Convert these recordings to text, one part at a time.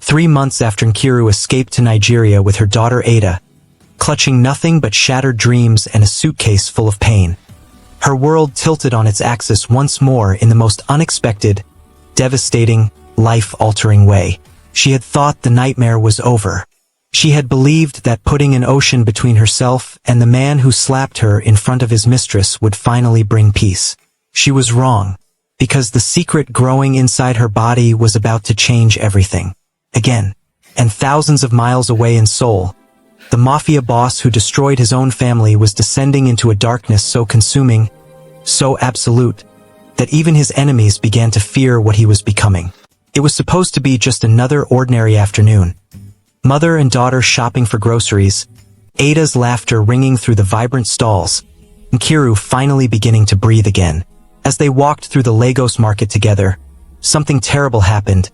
3 months after Nkiru escaped to Nigeria with her daughter Ada, clutching nothing but shattered dreams and a suitcase full of pain. Her world tilted on its axis once more in the most unexpected, devastating, life-altering way. She had thought the nightmare was over. She had believed that putting an ocean between herself and the man who slapped her in front of his mistress would finally bring peace. She was wrong, because the secret growing inside her body was about to change everything. Again, and thousands of miles away in Seoul, the Mafia boss who destroyed his own family was descending into a darkness so consuming, so absolute, that even his enemies began to fear what he was becoming. It was supposed to be just another ordinary afternoon. Mother and daughter shopping for groceries, Ada's laughter ringing through the vibrant stalls, Nkiru finally beginning to breathe again. As they walked through the Lagos market together, something terrible happened.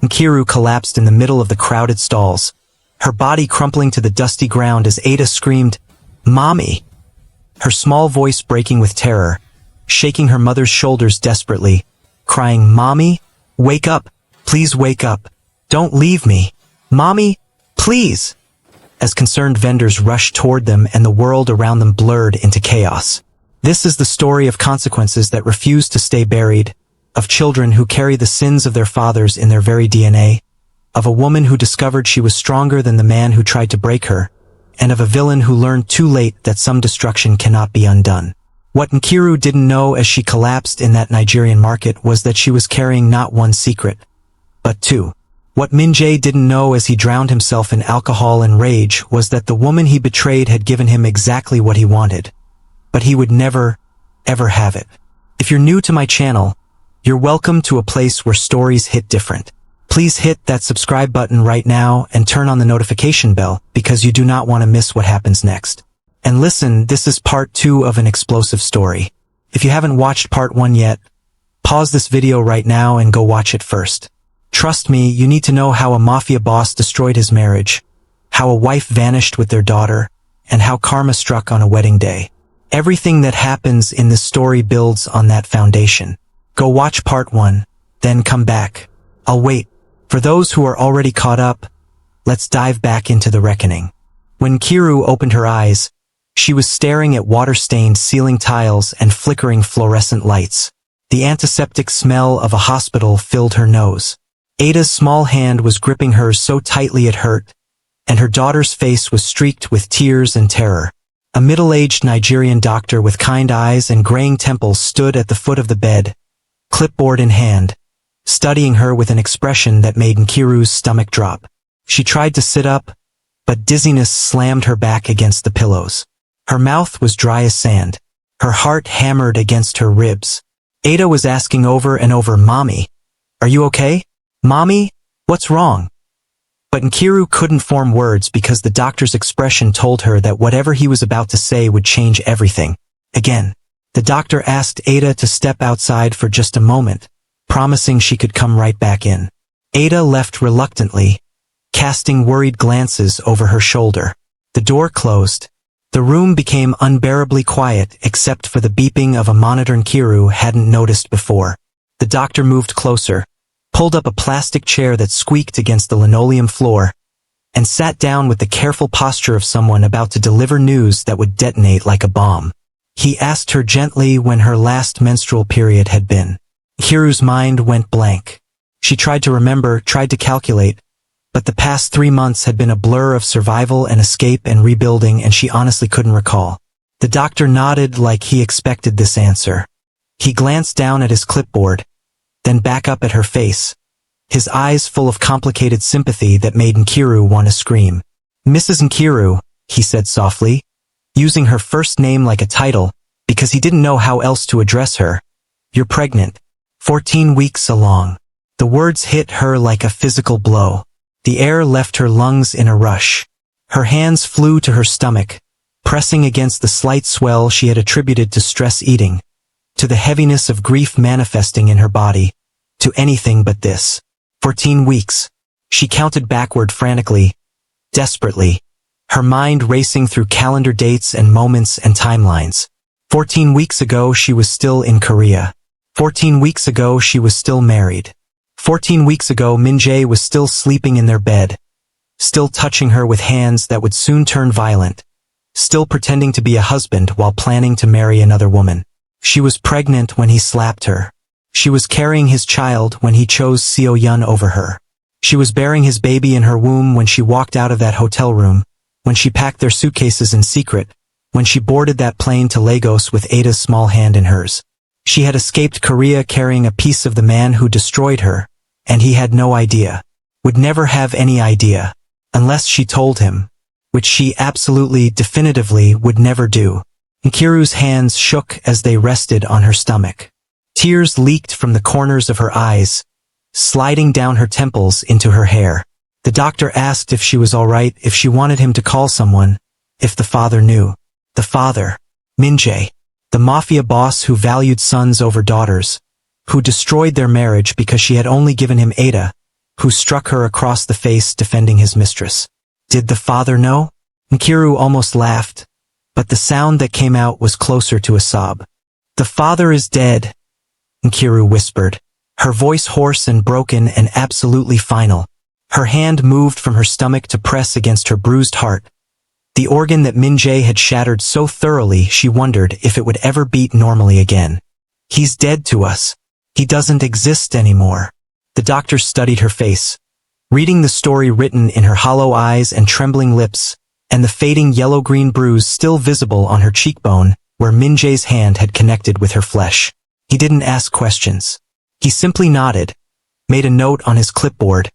Nkiru collapsed in the middle of the crowded stalls, her body crumpling to the dusty ground as Ada screamed, "Mommy!" Her small voice breaking with terror, shaking her mother's shoulders desperately, crying, "Mommy, wake up! Please wake up! Don't leave me! Mommy, please!" As concerned vendors rushed toward them and the world around them blurred into chaos. This is the story of consequences that refuse to stay buried, of children who carry the sins of their fathers in their very DNA, of a woman who discovered she was stronger than the man who tried to break her, and of a villain who learned too late that some destruction cannot be undone. What Nkiru didn't know as she collapsed in that Nigerian market was that she was carrying not one secret, but two. What Min-jae didn't know as he drowned himself in alcohol and rage was that the woman he betrayed had given him exactly what he wanted. But he would never, ever have it. If you're new to my channel, you're welcome to a place where stories hit different. Please hit that subscribe button right now and turn on the notification bell because you do not want to miss what happens next. And listen, this is part 2 of an explosive story. If you haven't watched part 1 yet, pause this video right now and go watch it first. Trust me, you need to know how a mafia boss destroyed his marriage, how a wife vanished with their daughter, and how karma struck on a wedding day. Everything that happens in this story builds on that foundation. Go watch part 1, then come back. I'll wait. For those who are already caught up, let's dive back into the reckoning. When Nkiru opened her eyes, she was staring at water-stained ceiling tiles and flickering fluorescent lights. The antiseptic smell of a hospital filled her nose. Ada's small hand was gripping hers so tightly it hurt, and her daughter's face was streaked with tears and terror. A middle-aged Nigerian doctor with kind eyes and graying temples stood at the foot of the bed, clipboard in hand, studying her with an expression that made Nkiru's stomach drop. She tried to sit up, but dizziness slammed her back against the pillows. Her mouth was dry as sand. Her heart hammered against her ribs. Ada was asking over and over, "Mommy, are you okay? Mommy, what's wrong?" But Nkiru couldn't form words because the doctor's expression told her that whatever he was about to say would change everything. Again, the doctor asked Ada to step outside for just a moment, promising she could come right back in. Ada left reluctantly, casting worried glances over her shoulder. The door closed. The room became unbearably quiet except for the beeping of a monitor Nkiru hadn't noticed before. The doctor moved closer, pulled up a plastic chair that squeaked against the linoleum floor, and sat down with the careful posture of someone about to deliver news that would detonate like a bomb. He asked her gently when her last menstrual period had been. Nkiru's mind went blank. She tried to remember, tried to calculate, but the past 3 months had been a blur of survival and escape and rebuilding, and she honestly couldn't recall. The doctor nodded like he expected this answer. He glanced down at his clipboard, then back up at her face, his eyes full of complicated sympathy that made Nkiru want to scream. "Mrs. Nkiru," he said softly, using her first name like a title, because he didn't know how else to address her. "You're pregnant. 14 weeks along." The words hit her like a physical blow. The air left her lungs in a rush. Her hands flew to her stomach, pressing against the slight swell she had attributed to stress eating, to the heaviness of grief manifesting in her body, to anything but this. 14 weeks. She counted backward frantically, desperately, her mind racing through calendar dates and moments and timelines. 14 weeks ago she was still in Korea. 14 weeks ago she was still married. 14 weeks ago, Min-jae was still sleeping in their bed, still touching her with hands that would soon turn violent, still pretending to be a husband while planning to marry another woman. She was pregnant when he slapped her. She was carrying his child when he chose Seo-yeon over her. She was bearing his baby in her womb when she walked out of that hotel room, when she packed their suitcases in secret, when she boarded that plane to Lagos with Ada's small hand in hers. She had escaped Korea carrying a piece of the man who destroyed her, and he had no idea. Would never have any idea, unless she told him, which she absolutely, definitively would never do. Nkiru's hands shook as they rested on her stomach. Tears leaked from the corners of her eyes, sliding down her temples into her hair. The doctor asked if she was all right, if she wanted him to call someone, if the father knew. The father, Min-jae, the mafia boss who valued sons over daughters, who destroyed their marriage because she had only given him Ada, who struck her across the face defending his mistress. Did the father know? Nkiru almost laughed, but the sound that came out was closer to a sob. The father is dead, Nkiru whispered, her voice hoarse and broken and absolutely final. Her hand moved from her stomach to press against her bruised heart, the organ that Min-jae had shattered so thoroughly she wondered if it would ever beat normally again. He's dead to us. He doesn't exist anymore. The doctor studied her face, reading the story written in her hollow eyes and trembling lips, and the fading yellow-green bruise still visible on her cheekbone where Min-jae's hand had connected with her flesh. He didn't ask questions. He simply nodded, made a note on his clipboard,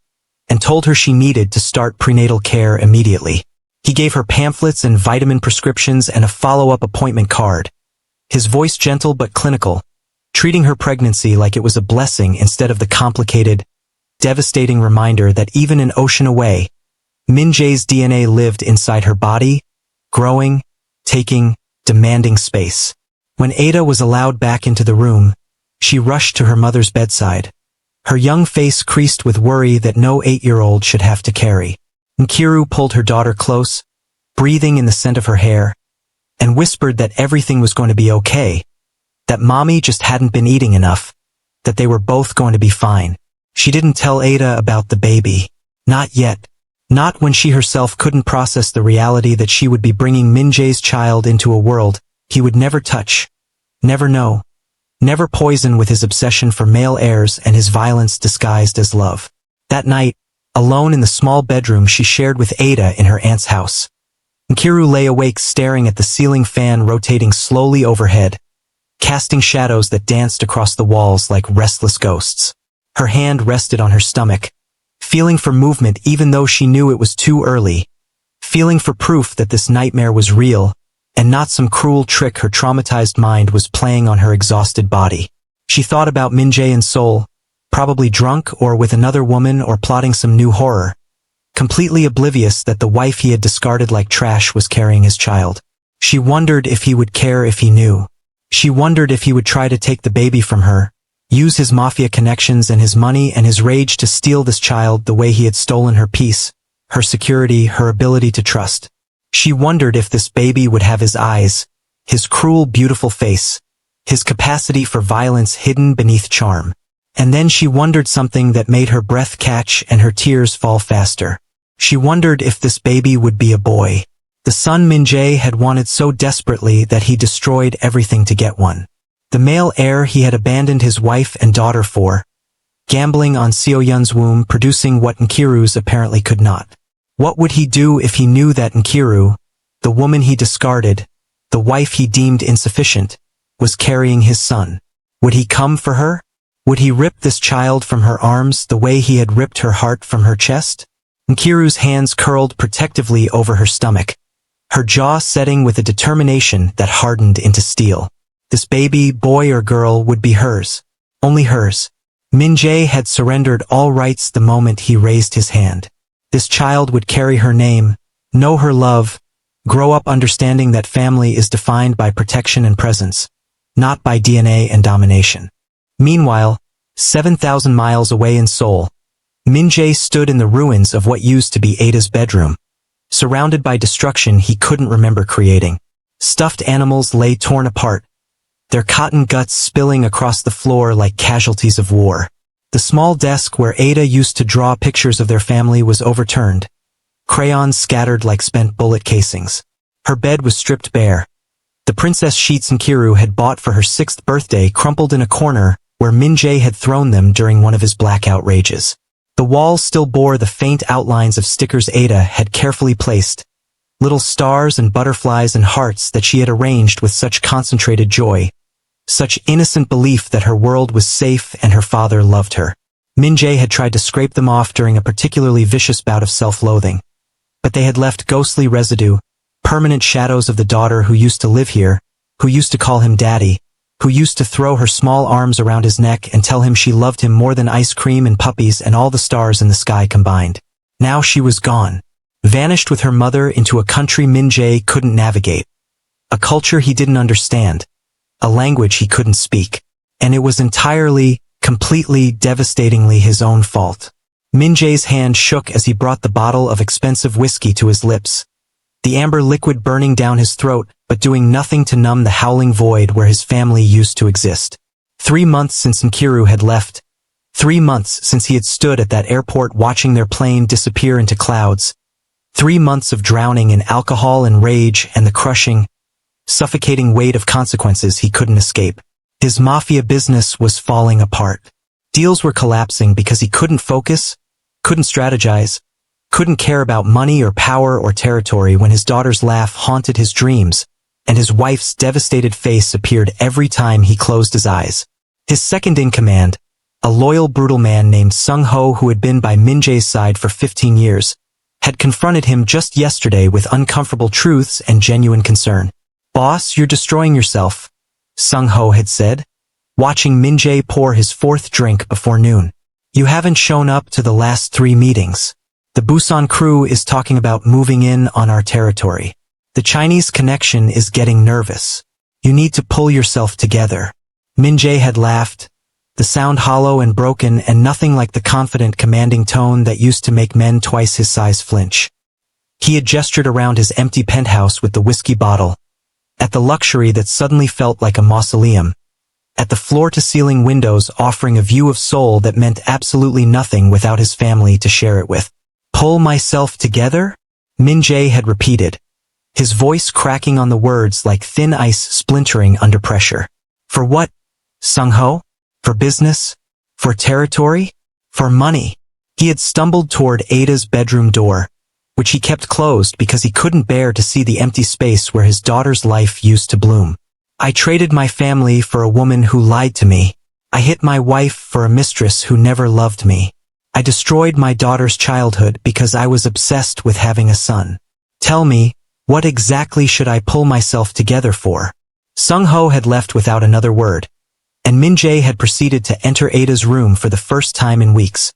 and told her she needed to start prenatal care immediately. He gave her pamphlets and vitamin prescriptions and a follow-up appointment card, his voice gentle but clinical, treating her pregnancy like it was a blessing instead of the complicated, devastating reminder that even an ocean away, Min-jae's DNA lived inside her body, growing, taking, demanding space. When Ada was allowed back into the room, she rushed to her mother's bedside, her young face creased with worry that no 8-year-old should have to carry. Nkiru pulled her daughter close, breathing in the scent of her hair, and whispered that everything was going to be okay, that mommy just hadn't been eating enough, that they were both going to be fine. She didn't tell Ada about the baby. Not yet. Not when she herself couldn't process the reality that she would be bringing Min-jae's child into a world he would never touch, never know, never poison with his obsession for male heirs and his violence disguised as love. That night, alone in the small bedroom she shared with Ada in her aunt's house, Nkiru lay awake staring at the ceiling fan rotating slowly overhead, casting shadows that danced across the walls like restless ghosts. Her hand rested on her stomach, feeling for movement even though she knew it was too early, feeling for proof that this nightmare was real, and not some cruel trick her traumatized mind was playing on her exhausted body. She thought about Min-jae in Seoul, probably drunk or with another woman or plotting some new horror, completely oblivious that the wife he had discarded like trash was carrying his child. She wondered if he would care if he knew. She wondered if he would try to take the baby from her, use his mafia connections and his money and his rage to steal this child the way he had stolen her peace, her security, her ability to trust. She wondered if this baby would have his eyes, his cruel, beautiful face, his capacity for violence hidden beneath charm. And then she wondered something that made her breath catch and her tears fall faster. She wondered if this baby would be a boy. The son Min-jae had wanted so desperately that he destroyed everything to get one. The male heir he had abandoned his wife and daughter for, gambling on Seo-yeon's womb, producing what Nkiru's apparently could not. What would he do if he knew that Nkiru, the woman he discarded, the wife he deemed insufficient, was carrying his son? Would he come for her? Would he rip this child from her arms the way he had ripped her heart from her chest? Nkiru's hands curled protectively over her stomach, her jaw setting with a determination that hardened into steel. This baby, boy or girl, would be hers. Only hers. Min-jae had surrendered all rights the moment he raised his hand. This child would carry her name, know her love, grow up understanding that family is defined by protection and presence, not by DNA and domination. Meanwhile, 7,000 miles away in Seoul, Min-jae stood in the ruins of what used to be Ada's bedroom, surrounded by destruction he couldn't remember creating. Stuffed animals lay torn apart, their cotton guts spilling across the floor like casualties of war. The small desk where Ada used to draw pictures of their family was overturned, crayons scattered like spent bullet casings. Her bed was stripped bare. The princess sheets Nkiru had bought for her 6th birthday crumpled in a corner where Min-jae had thrown them during one of his blackout rages. The walls still bore the faint outlines of stickers Ada had carefully placed, little stars and butterflies and hearts that she had arranged with such concentrated joy, such innocent belief that her world was safe and her father loved her. Min-jae had tried to scrape them off during a particularly vicious bout of self-loathing, but they had left ghostly residue, permanent shadows of the daughter who used to live here, who used to call him daddy, who used to throw her small arms around his neck and tell him she loved him more than ice cream and puppies and all the stars in the sky combined. Now she was gone, vanished with her mother into a country Min-jae couldn't navigate, a culture he didn't understand, a language he couldn't speak, and it was entirely, completely, devastatingly his own fault. Min-jae's hand shook as he brought the bottle of expensive whiskey to his lips, the amber liquid burning down his throat, but doing nothing to numb the howling void where his family used to exist. 3 months since Nkiru had left. 3 months since he had stood at that airport watching their plane disappear into clouds. 3 months of drowning in alcohol and rage and the crushing, suffocating weight of consequences he couldn't escape. His Mafia business was falling apart. Deals were collapsing because he couldn't focus, couldn't strategize, couldn't care about money or power or territory when his daughter's laugh haunted his dreams, and his wife's devastated face appeared every time he closed his eyes. His second-in-command, a loyal, brutal man named Sung-ho who had been by Min-jae's side for 15 years, had confronted him just yesterday with uncomfortable truths and genuine concern. "Boss, you're destroying yourself," Sung-ho had said, watching Min-jae pour his 4th drink before noon. "You haven't shown up to the last 3 meetings. The Busan crew is talking about moving in on our territory. The Chinese connection is getting nervous. You need to pull yourself together." Min-jae had laughed, the sound hollow and broken and nothing like the confident, commanding tone that used to make men twice his size flinch. He had gestured around his empty penthouse with the whiskey bottle, at the luxury that suddenly felt like a mausoleum, at the floor-to-ceiling windows offering a view of Seoul that meant absolutely nothing without his family to share it with. "Pull myself together?" Min-jae had repeated, his voice cracking on the words like thin ice splintering under pressure. "For what, Sung-ho? For business? For territory? For money?" He had stumbled toward Ada's bedroom door, which he kept closed because he couldn't bear to see the empty space where his daughter's life used to bloom. "I traded my family for a woman who lied to me. I hit my wife for a mistress who never loved me. I destroyed my daughter's childhood because I was obsessed with having a son. Tell me, what exactly should I pull myself together for?" Sung-ho had left without another word, and Min-jae had proceeded to enter Ada's room for the first time in weeks.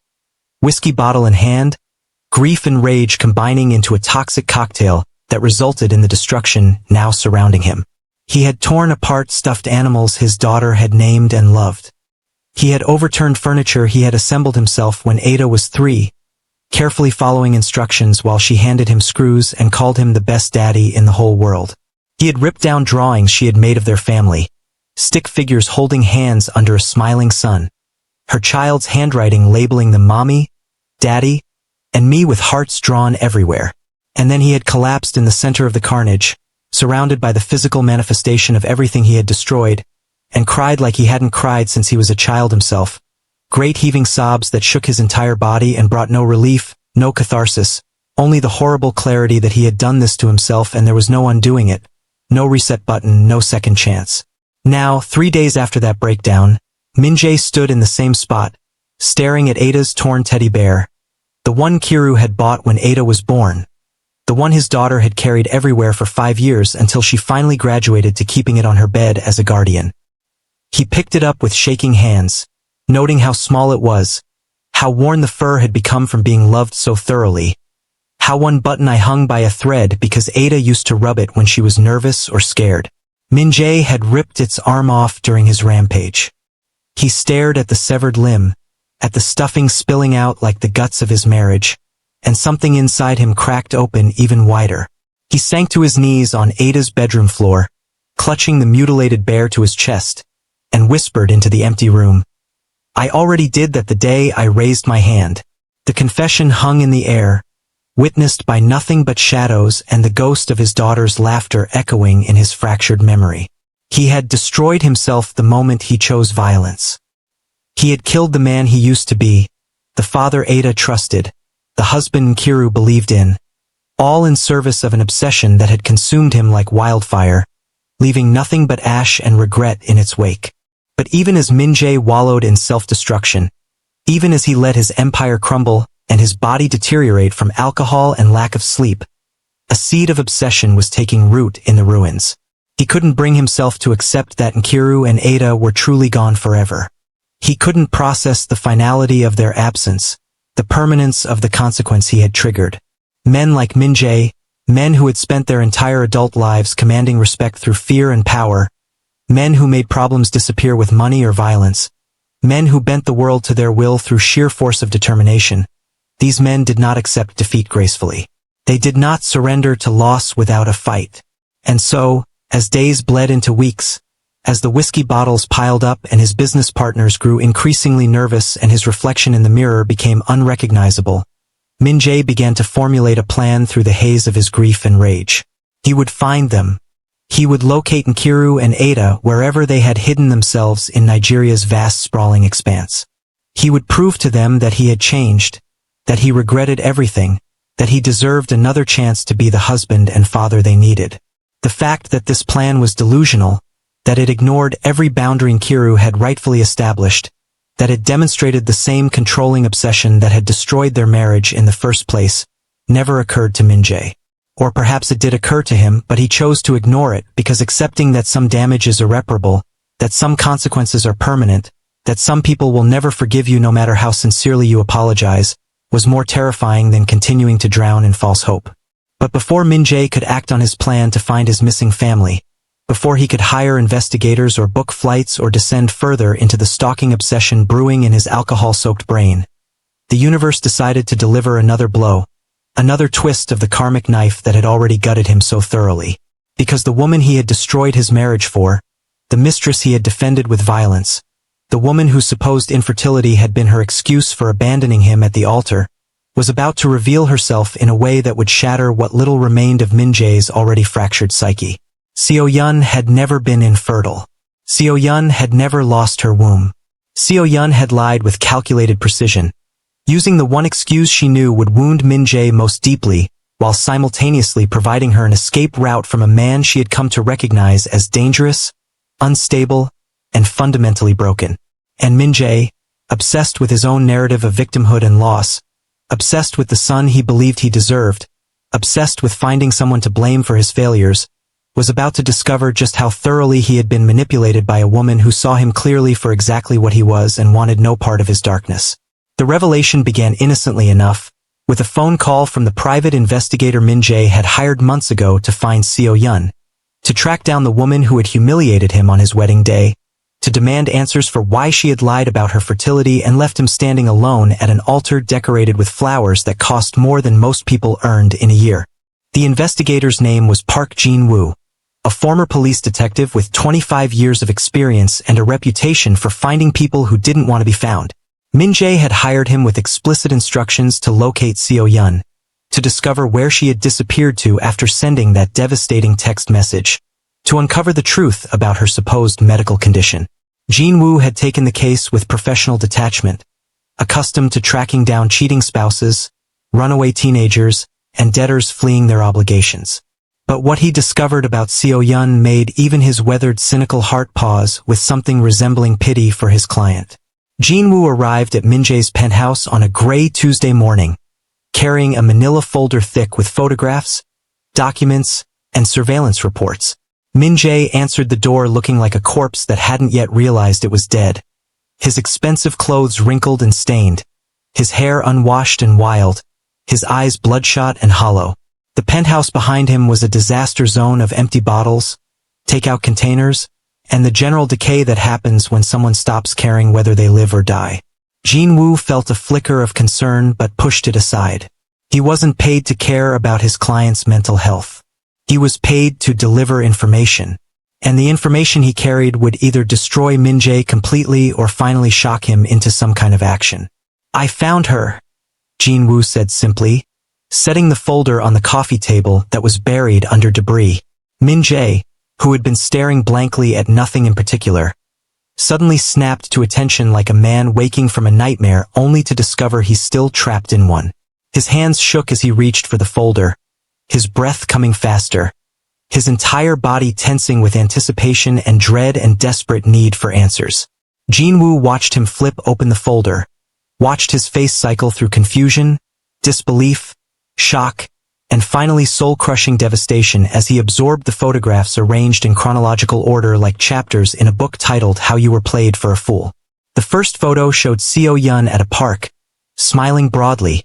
Whiskey bottle in hand, grief and rage combining into a toxic cocktail that resulted in the destruction now surrounding him. He had torn apart stuffed animals his daughter had named and loved. He had overturned furniture he had assembled himself when Ada was 3, carefully following instructions while she handed him screws and called him the best daddy in the whole world. He had ripped down drawings she had made of their family, stick figures holding hands under a smiling sun, her child's handwriting labeling them mommy, daddy, and me with hearts drawn everywhere. And then he had collapsed in the center of the carnage, surrounded by the physical manifestation of everything he had destroyed, and cried like he hadn't cried since he was a child himself. Great heaving sobs that shook his entire body and brought no relief, no catharsis, only the horrible clarity that he had done this to himself and there was no undoing it, no reset button, no second chance. Now, 3 days after that breakdown, Min-jae stood in the same spot, staring at Ada's torn teddy bear, the one Nkiru had bought when Ada was born, the one his daughter had carried everywhere for 5 years until she finally graduated to keeping it on her bed as a guardian. He picked it up with shaking hands, noting how small it was, how worn the fur had become from being loved so thoroughly, how one button I hung by a thread because Ada used to rub it when she was nervous or scared. Min-jae had ripped its arm off during his rampage. He stared at the severed limb, at the stuffing spilling out like the guts of his marriage, and something inside him cracked open even wider. He sank to his knees on Ada's bedroom floor, clutching the mutilated bear to his chest, and whispered into the empty room, I already did that the day I raised my hand. The confession hung in the air, witnessed by nothing but shadows and the ghost of his daughter's laughter echoing in his fractured memory. He had destroyed himself the moment he chose violence. He had killed the man he used to be, the father Ada trusted, the husband Nkiru believed in, all in service of an obsession that had consumed him like wildfire, leaving nothing but ash and regret in its wake. But even as Min-jae wallowed in self-destruction, even as he let his empire crumble and his body deteriorate from alcohol and lack of sleep, a seed of obsession was taking root in the ruins. He couldn't bring himself to accept that Nkiru and Ada were truly gone forever. He couldn't process the finality of their absence, the permanence of the consequence he had triggered. Men like Min-jae, men who had spent their entire adult lives commanding respect through fear and power, men who made problems disappear with money or violence, men who bent the world to their will through sheer force of determination. These men did not accept defeat gracefully. They did not surrender to loss without a fight. And so, as days bled into weeks, as the whiskey bottles piled up and his business partners grew increasingly nervous and his reflection in the mirror became unrecognizable, Min-jae began to formulate a plan through the haze of his grief and rage. He would find them. He would locate Nkiru and Ada wherever they had hidden themselves in Nigeria's vast sprawling expanse. He would prove to them that he had changed, that he regretted everything, that he deserved another chance to be the husband and father they needed. The fact that this plan was delusional, that it ignored every boundary Nkiru had rightfully established, that it demonstrated the same controlling obsession that had destroyed their marriage in the first place, never occurred to Min-jae. Or perhaps it did occur to him, but he chose to ignore it because accepting that some damage is irreparable, that some consequences are permanent, that some people will never forgive you no matter how sincerely you apologize, was more terrifying than continuing to drown in false hope. But before Min-jae could act on his plan to find his missing family, before he could hire investigators or book flights or descend further into the stalking obsession brewing in his alcohol-soaked brain, the universe decided to deliver another blow, another twist of the karmic knife that had already gutted him so thoroughly. Because the woman he had destroyed his marriage for, the mistress he had defended with violence, the woman whose supposed infertility had been her excuse for abandoning him at the altar, was about to reveal herself in a way that would shatter what little remained of Min-jae's already fractured psyche. Seo-yun had never been infertile. Seo-yun had never lost her womb. Seo-yun had lied with calculated precision, using the one excuse she knew would wound Min-jae most deeply, while simultaneously providing her an escape route from a man she had come to recognize as dangerous, unstable, and fundamentally broken. And Min-jae, obsessed with his own narrative of victimhood and loss, obsessed with the son he believed he deserved, obsessed with finding someone to blame for his failures, was about to discover just how thoroughly he had been manipulated by a woman who saw him clearly for exactly what he was and wanted no part of his darkness. The revelation began innocently enough, with a phone call from the private investigator Min-jae had hired months ago to find Seo-yun, to track down the woman who had humiliated him on his wedding day, to demand answers for why she had lied about her fertility and left him standing alone at an altar decorated with flowers that cost more than most people earned in a year. The investigator's name was Park Jin-woo, a former police detective with 25 years of experience and a reputation for finding people who didn't want to be found. Min-jae had hired him with explicit instructions to locate Seo-yun, to discover where she had disappeared to after sending that devastating text message, to uncover the truth about her supposed medical condition. Jin-woo had taken the case with professional detachment, accustomed to tracking down cheating spouses, runaway teenagers, and debtors fleeing their obligations. But what he discovered about Seo-yun made even his weathered cynical heart pause with something resembling pity for his client. Jin-woo arrived at Min-jae's penthouse on a gray Tuesday morning, carrying a manila folder thick with photographs, documents, and surveillance reports. Min-jae answered the door looking like a corpse that hadn't yet realized it was dead. His expensive clothes wrinkled and stained, his hair unwashed and wild, his eyes bloodshot and hollow. The penthouse behind him was a disaster zone of empty bottles, takeout containers, and the general decay that happens when someone stops caring whether they live or die. Jin-woo felt a flicker of concern but pushed it aside. He wasn't paid to care about his client's mental health. He was paid to deliver information. and the information he carried would either destroy Min-jae completely or finally shock him into some kind of action. "I found her," Jin-woo said simply, setting the folder on the coffee table that was buried under debris. Min-jae, who had been staring blankly at nothing in particular, suddenly snapped to attention like a man waking from a nightmare only to discover he's still trapped in one. His hands shook as he reached for the folder, his breath coming faster, his entire body tensing with anticipation and dread and desperate need for answers. Jin-woo watched him flip open the folder, watched his face cycle through confusion, disbelief, shock, and finally soul-crushing devastation as he absorbed the photographs arranged in chronological order like chapters in a book titled How You Were Played for a Fool. The first photo showed Seo-yeon at a park, smiling broadly,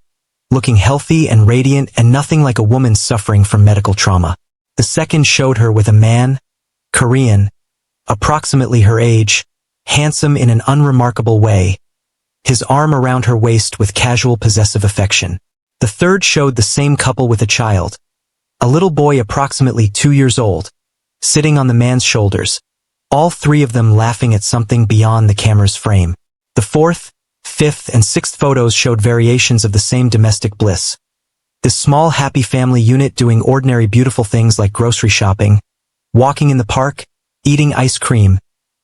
looking healthy and radiant and nothing like a woman suffering from medical trauma. The second showed her with a man, Korean, approximately her age, handsome in an unremarkable way, his arm around her waist with casual possessive affection. The third showed the same couple with a child, a little boy approximately 2 years old, sitting on the man's shoulders, all three of them laughing at something beyond the camera's frame. The fourth, fifth, and sixth photos showed variations of the same domestic bliss. This small happy family unit doing ordinary beautiful things like grocery shopping, walking in the park, eating ice cream,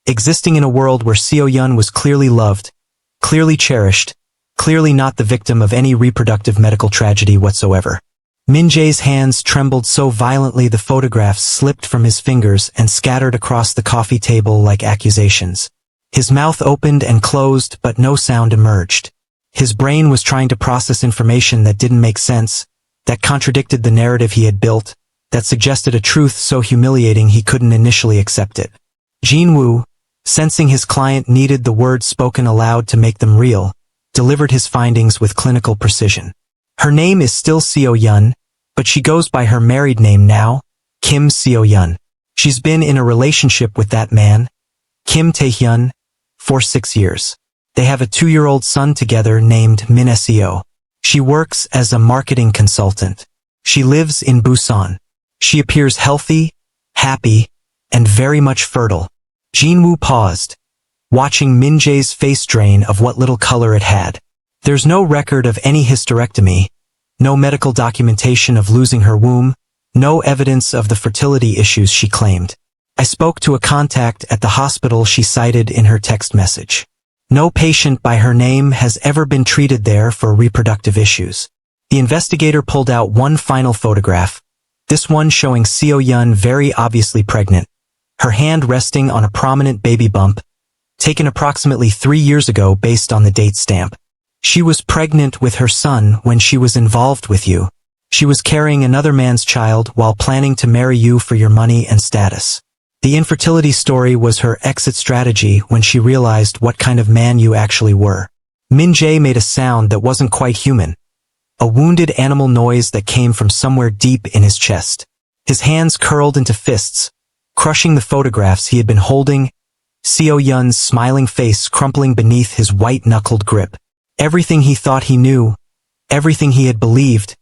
existing in a world where Seo-yeon was clearly loved, clearly cherished, clearly not the victim of any reproductive medical tragedy whatsoever. Min-jae's hands trembled so violently the photographs slipped from his fingers and scattered across the coffee table like accusations. His mouth opened and closed, but no sound emerged. His brain was trying to process information that didn't make sense, that contradicted the narrative he had built, that suggested a truth so humiliating he couldn't initially accept it. Jin-woo, sensing his client needed the words spoken aloud to make them real, delivered his findings with clinical precision. Her name is still Seo-yeon, but she goes by her married name now, Kim Seo-yeon. She's been in a relationship with that man, Kim Tae-hyun, for 6 years. They have a 2-year-old son together named Min-jae. She works as a marketing consultant. She lives in Busan. She appears healthy, happy, and very much fertile. Jin-woo paused, watching Min-jae's face drain of what little color it had. There's no record of any hysterectomy, no medical documentation of losing her womb, no evidence of the fertility issues she claimed. I spoke to a contact at the hospital she cited in her text message. No patient by her name has ever been treated there for reproductive issues. The investigator pulled out one final photograph, this one showing Seo-yeon very obviously pregnant, her hand resting on a prominent baby bump, taken approximately 3 years ago based on the date stamp. She was pregnant with her son when she was involved with you. She was carrying another man's child while planning to marry you for your money and status. The infertility story was her exit strategy when she realized what kind of man you actually were. Min-jae made a sound that wasn't quite human, a wounded animal noise that came from somewhere deep in his chest. His hands curled into fists, crushing the photographs he had been holding, Seo-yeon's smiling face crumpling beneath his white-knuckled grip. Everything he thought he knew, everything he had believed,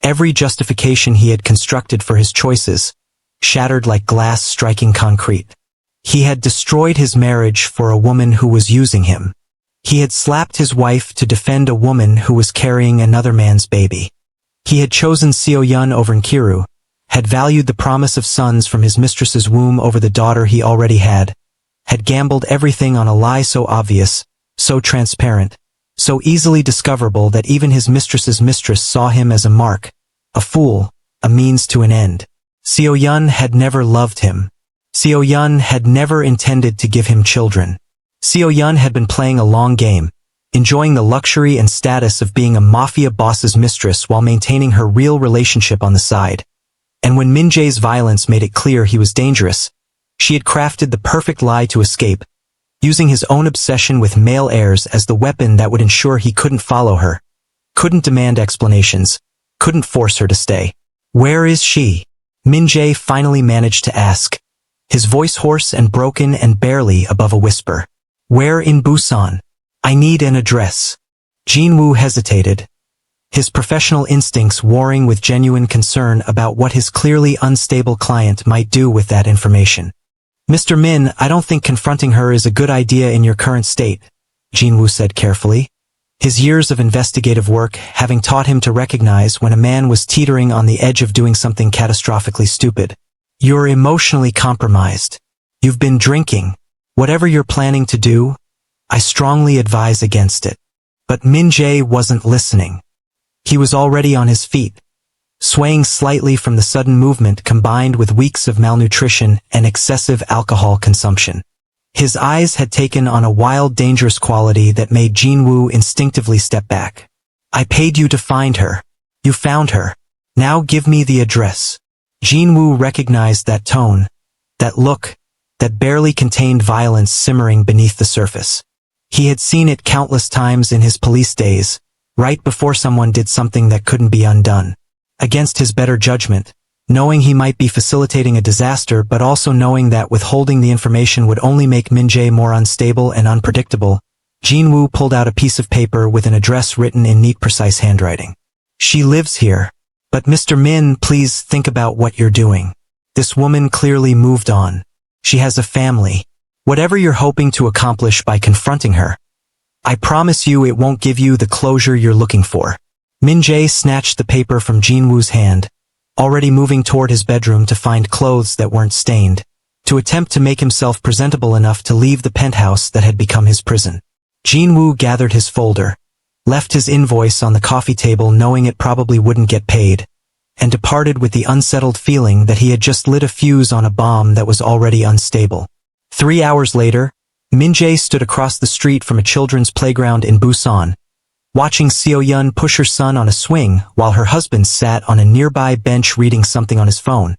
every justification he had constructed for his choices, shattered like glass striking concrete. He had destroyed his marriage for a woman who was using him. He had slapped his wife to defend a woman who was carrying another man's baby. He had chosen Seo-yeon over Nkiru, had valued the promise of sons from his mistress's womb over the daughter he already had gambled everything on a lie so obvious, so transparent, so easily discoverable that even his mistress's mistress saw him as a mark, a fool, a means to an end. Seo-yeon had never loved him. Seo-yeon had never intended to give him children. Seo-yeon had been playing a long game, enjoying the luxury and status of being a mafia boss's mistress while maintaining her real relationship on the side. And when Min-jae's violence made it clear he was dangerous, she had crafted the perfect lie to escape, using his own obsession with male heirs as the weapon that would ensure he couldn't follow her, couldn't demand explanations, couldn't force her to stay. "Where is she?" Min-jae finally managed to ask, his voice hoarse and broken and barely above a whisper. "Where in Busan? I need an address." Jin-woo hesitated, his professional instincts warring with genuine concern about what his clearly unstable client might do with that information. Mr. Min, I don't think confronting her is a good idea in your current state, Jinwoo said carefully. His years of investigative work having taught him to recognize when a man was teetering on the edge of doing something catastrophically stupid. You're emotionally compromised. You've been drinking. Whatever you're planning to do, I strongly advise against it. But Min-jae wasn't listening. He was already on his feet, swaying slightly from the sudden movement combined with weeks of malnutrition and excessive alcohol consumption. His eyes had taken on a wild, dangerous quality that made Jinwoo instinctively step back. I paid you to find her. You found her. Now give me the address. Jinwoo recognized that tone, that look, that barely contained violence simmering beneath the surface. He had seen it countless times in his police days, right before someone did something that couldn't be undone. Against his better judgment, knowing he might be facilitating a disaster but also knowing that withholding the information would only make Min-jae more unstable and unpredictable, Jinwoo pulled out a piece of paper with an address written in neat, precise handwriting. She lives here. But Mr. Min, please think about what you're doing. This woman clearly moved on. She has a family. Whatever you're hoping to accomplish by confronting her, I promise you it won't give you the closure you're looking for. Min-jae snatched the paper from Jinwoo's hand, already moving toward his bedroom to find clothes that weren't stained, to attempt to make himself presentable enough to leave the penthouse that had become his prison. Jinwoo gathered his folder, left his invoice on the coffee table knowing it probably wouldn't get paid, and departed with the unsettled feeling that he had just lit a fuse on a bomb that was already unstable. 3 hours later, Min-jae stood across the street from a children's playground in Busan, watching Seo-yeon push her son on a swing while her husband sat on a nearby bench reading something on his phone,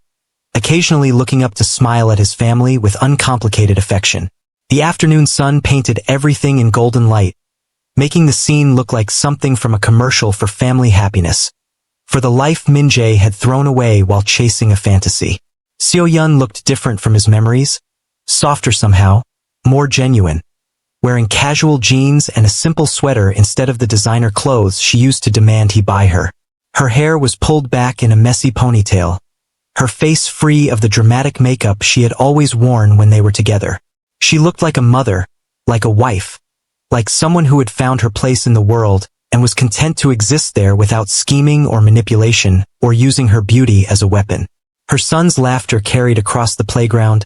occasionally looking up to smile at his family with uncomplicated affection. The afternoon sun painted everything in golden light, making the scene look like something from a commercial for family happiness, for the life Min-jae had thrown away while chasing a fantasy. Seo-yeon looked different from his memories, softer somehow, more genuine, wearing casual jeans and a simple sweater instead of the designer clothes she used to demand he buy her. Her hair was pulled back in a messy ponytail, her face free of the dramatic makeup she had always worn when they were together. She looked like a mother, like a wife, like someone who had found her place in the world and was content to exist there without scheming or manipulation or using her beauty as a weapon. Her son's laughter carried across the playground,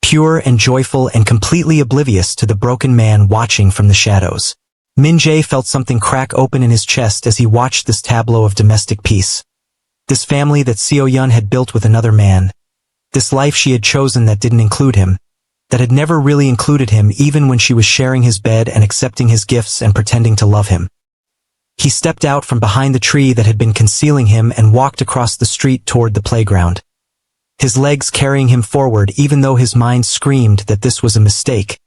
pure and joyful and completely oblivious to the broken man watching from the shadows. Min-jae felt something crack open in his chest as he watched this tableau of domestic peace. This family that Seo-yeon had built with another man. This life she had chosen that didn't include him, that had never really included him even when she was sharing his bed and accepting his gifts and pretending to love him. He stepped out from behind the tree that had been concealing him and walked across the street toward the playground, his legs carrying him forward even though his mind screamed that this was a mistake,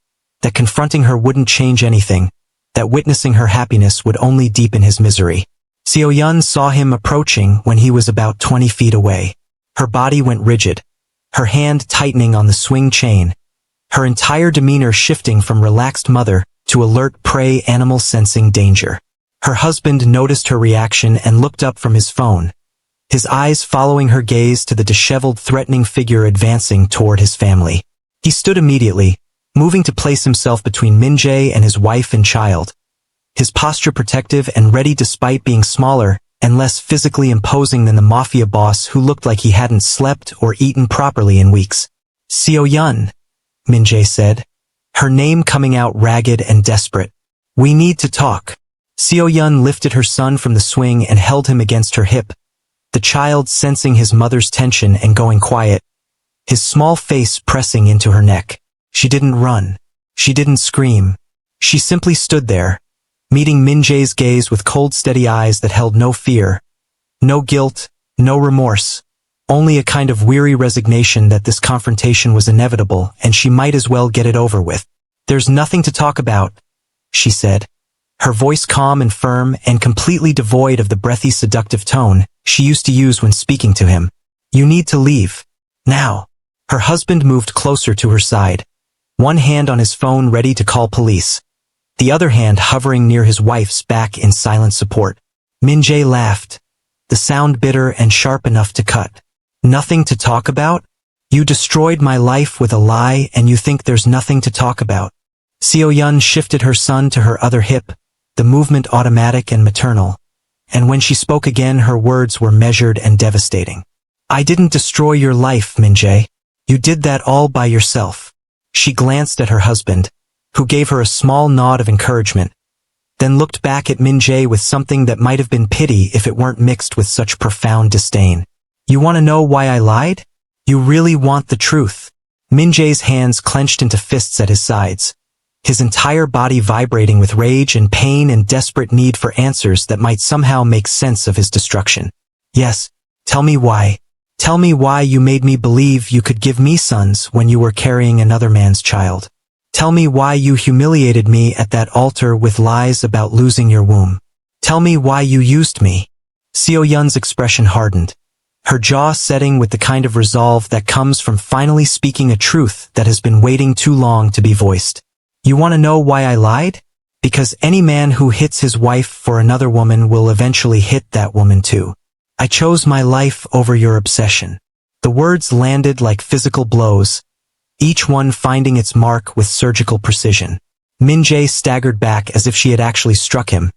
that confronting her wouldn't change anything, that witnessing her happiness would only deepen his misery. Seo-yeon saw him approaching when he was about 20 feet away. Her body went rigid, her hand tightening on the swing chain, her entire demeanor shifting from relaxed mother to alert prey animal sensing danger. Her husband noticed her reaction and looked up from his phone, his eyes following her gaze to the disheveled, threatening figure advancing toward his family. He stood immediately, moving to place himself between Min-jae and his wife and child, his posture protective and ready despite being smaller and less physically imposing than the Mafia boss who looked like he hadn't slept or eaten properly in weeks. Seo-yeon, Min-jae said, her name coming out ragged and desperate. We need to talk. Seo-yeon lifted her son from the swing and held him against her hip, the child sensing his mother's tension and going quiet, his small face pressing into her neck. She didn't run. She didn't scream. She simply stood there, meeting Min-jae's gaze with cold, steady eyes that held no fear, no guilt, no remorse, only a kind of weary resignation that this confrontation was inevitable and she might as well get it over with. There's nothing to talk about, she said, her voice calm and firm and completely devoid of the breathy, seductive tone she used to use when speaking to him. You need to leave. Now. Her husband moved closer to her side, one hand on his phone ready to call police, the other hand hovering near his wife's back in silent support. Min-jae laughed, the sound bitter and sharp enough to cut. Nothing to talk about? You destroyed my life with a lie and you think there's nothing to talk about. Seo-yun shifted her son to her other hip, the movement automatic and maternal. And when she spoke again, her words were measured and devastating. I didn't destroy your life, Min-jae. You did that all by yourself. She glanced at her husband, who gave her a small nod of encouragement, then looked back at Min-jae with something that might have been pity if it weren't mixed with such profound disdain. You want to know why I lied? You really want the truth. Min-jae's hands clenched into fists at his sides, his entire body vibrating with rage and pain and desperate need for answers that might somehow make sense of his destruction. Yes, tell me why. Tell me why you made me believe you could give me sons when you were carrying another man's child. Tell me why you humiliated me at that altar with lies about losing your womb. Tell me why you used me. Seo-yun's expression hardened, her jaw setting with the kind of resolve that comes from finally speaking a truth that has been waiting too long to be voiced. You want to know why I lied? Because any man who hits his wife for another woman will eventually hit that woman too. I chose my life over your obsession. The words landed like physical blows, each one finding its mark with surgical precision. Min-jae staggered back as if she had actually struck him,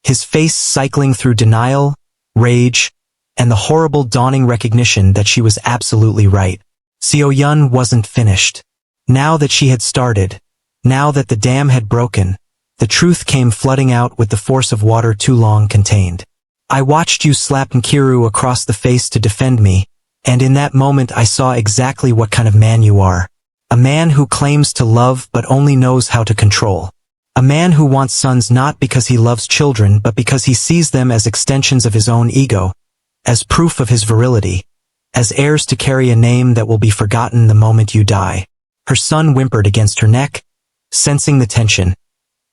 his face cycling through denial, rage, and the horrible dawning recognition that she was absolutely right. Seo-yun wasn't finished. Now that she had started, now that the dam had broken, the truth came flooding out with the force of water too long contained. I watched you slap Nkiru across the face to defend me, and in that moment I saw exactly what kind of man you are. A man who claims to love but only knows how to control. A man who wants sons not because he loves children but because he sees them as extensions of his own ego, as proof of his virility, as heirs to carry a name that will be forgotten the moment you die. Her son whimpered against her neck, sensing the tension,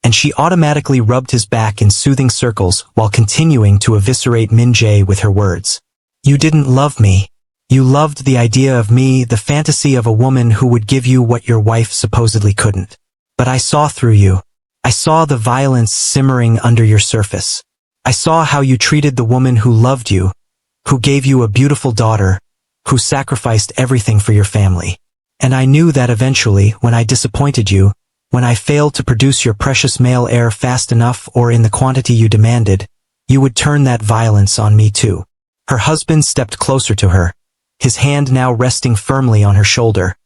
and she automatically rubbed his back in soothing circles while continuing to eviscerate Min-jae with her words. You didn't love me. You loved the idea of me, the fantasy of a woman who would give you what your wife supposedly couldn't. But I saw through you. I saw the violence simmering under your surface. I saw how you treated the woman who loved you, who gave you a beautiful daughter, who sacrificed everything for your family. And I knew that eventually, when I disappointed you, when I failed to produce your precious male heir fast enough or in the quantity you demanded, you would turn that violence on me too. Her husband stepped closer to her, his hand now resting firmly on her shoulder,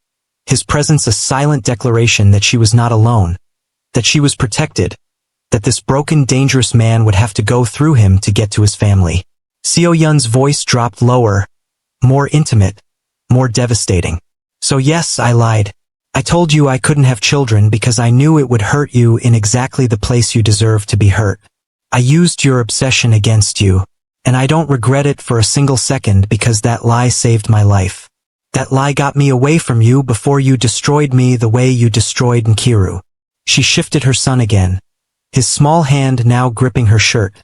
his presence a silent declaration that she was not alone, that she was protected, that this broken, dangerous man would have to go through him to get to his family. Seo-yun's voice dropped lower, more intimate, more devastating. So yes, I lied. I told you I couldn't have children because I knew it would hurt you in exactly the place you deserve to be hurt. I used your obsession against you, and I don't regret it for a single second because that lie saved my life. That lie got me away from you before you destroyed me the way you destroyed Nkiru. She shifted her son again, his small hand now gripping her shirt,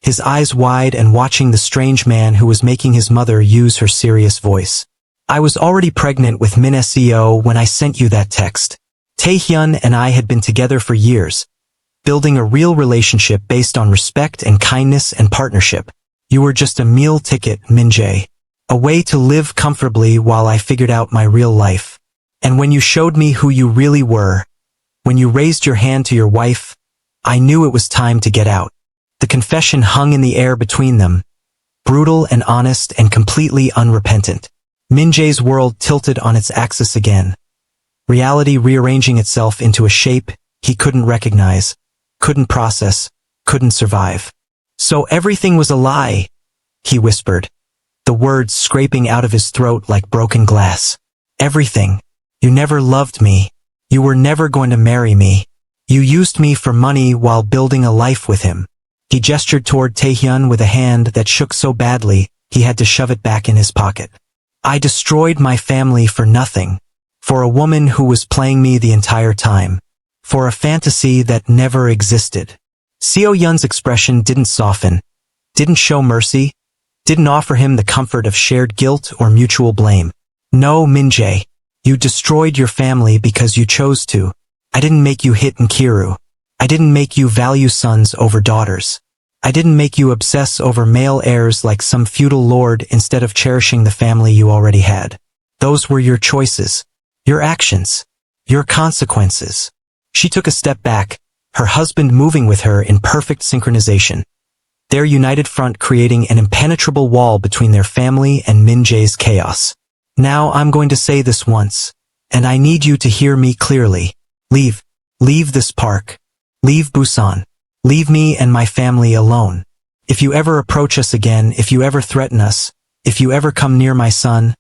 his eyes wide and watching the strange man who was making his mother use her serious voice. I was already pregnant with Min-jae when I sent you that text. Taehyun and I had been together for years, building a real relationship based on respect and kindness and partnership. You were just a meal ticket, Min-jae. A way to live comfortably while I figured out my real life. And when you showed me who you really were, when you raised your hand to your wife, I knew it was time to get out. The confession hung in the air between them, brutal and honest and completely unrepentant. Min-jae's world tilted on its axis again, reality rearranging itself into a shape he couldn't recognize, couldn't process, couldn't survive. So everything was a lie, he whispered, the words scraping out of his throat like broken glass. Everything. You never loved me. You were never going to marry me. You used me for money while building a life with him. He gestured toward Taehyun with a hand that shook so badly he had to shove it back in his pocket. I destroyed my family for nothing, for a woman who was playing me the entire time, for a fantasy that never existed. Seo-yun's expression didn't soften, didn't show mercy, didn't offer him the comfort of shared guilt or mutual blame. No, Min-jae, you destroyed your family because you chose to. I didn't make you hit Nkiru. I didn't make you value sons over daughters. I didn't make you obsess over male heirs like some feudal lord instead of cherishing the family you already had. Those were your choices, your actions, your consequences. She took a step back, her husband moving with her in perfect synchronization. Their united front creating an impenetrable wall between their family and Min-jae's chaos. Now I'm going to say this once, and I need you to hear me clearly. Leave. Leave this park. Leave Busan. Leave me and my family alone. If you ever approach us again, if you ever threaten us, if you ever come near my son,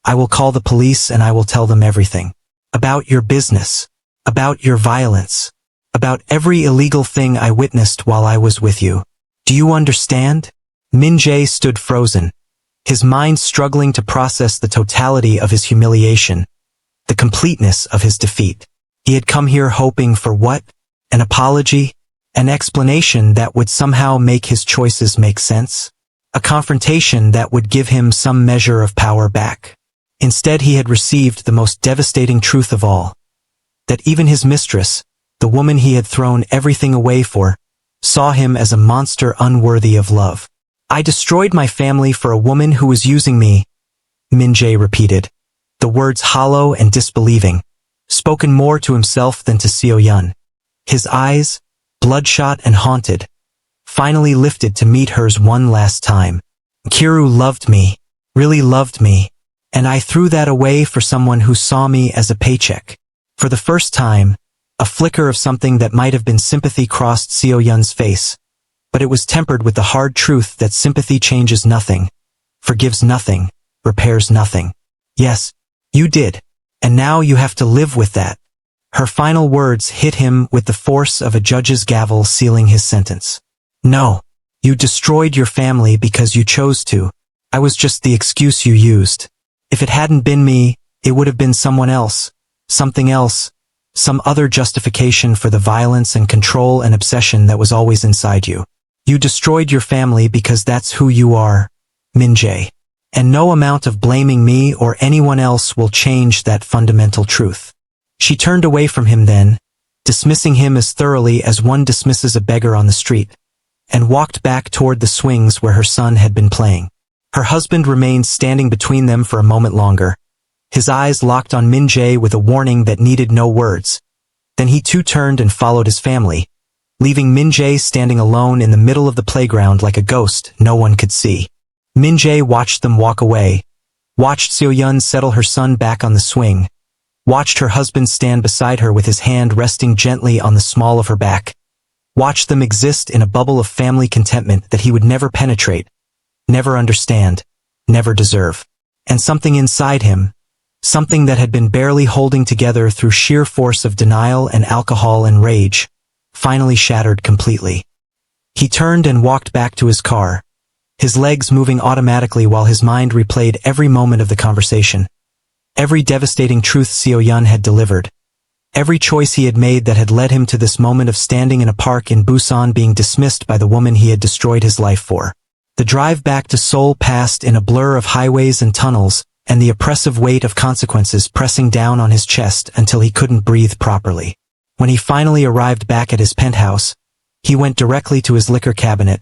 I will call the police and I will tell them everything. About your business. About your violence. About every illegal thing I witnessed while I was with you. Do you understand? Min-jae stood frozen, his mind struggling to process the totality of his humiliation, the completeness of his defeat. He had come here hoping for what? An apology? An explanation that would somehow make his choices make sense? A confrontation that would give him some measure of power back? Instead, he had received the most devastating truth of all. That even his mistress, the woman he had thrown everything away for, saw him as a monster unworthy of love. I destroyed my family for a woman who was using me, Min-jae repeated, the words hollow and disbelieving, spoken more to himself than to Seo-yeon. His eyes, bloodshot and haunted, finally lifted to meet hers one last time. Nkiru loved me, really loved me, and I threw that away for someone who saw me as a paycheck. For the first time, a flicker of something that might have been sympathy crossed Seo-yeon's face, but it was tempered with the hard truth that sympathy changes nothing, forgives nothing, repairs nothing. Yes, you did, and now you have to live with that. Her final words hit him with the force of a judge's gavel sealing his sentence. No, you destroyed your family because you chose to. I was just the excuse you used. If it hadn't been me, it would have been someone else, something else. Some other justification for the violence and control and obsession that was always inside you. You destroyed your family because that's who you are, Min-jae. And no amount of blaming me or anyone else will change that fundamental truth. She turned away from him then, dismissing him as thoroughly as one dismisses a beggar on the street, and walked back toward the swings where her son had been playing. Her husband remained standing between them for a moment longer, his eyes locked on Min-jae with a warning that needed no words. Then he too turned and followed his family, leaving Min-jae standing alone in the middle of the playground like a ghost no one could see. Min-jae watched them walk away, watched Seo-yeon settle her son back on the swing, watched her husband stand beside her with his hand resting gently on the small of her back, watched them exist in a bubble of family contentment that he would never penetrate, never understand, never deserve. And something inside him, something that had been barely holding together through sheer force of denial and alcohol and rage, finally shattered completely. He turned and walked back to his car, his legs moving automatically while his mind replayed every moment of the conversation. Every devastating truth Seo-yeon had delivered. Every choice he had made that had led him to this moment of standing in a park in Busan being dismissed by the woman he had destroyed his life for. The drive back to Seoul passed in a blur of highways and tunnels, and the oppressive weight of consequences pressing down on his chest until he couldn't breathe properly. When he finally arrived back at his penthouse, he went directly to his liquor cabinet,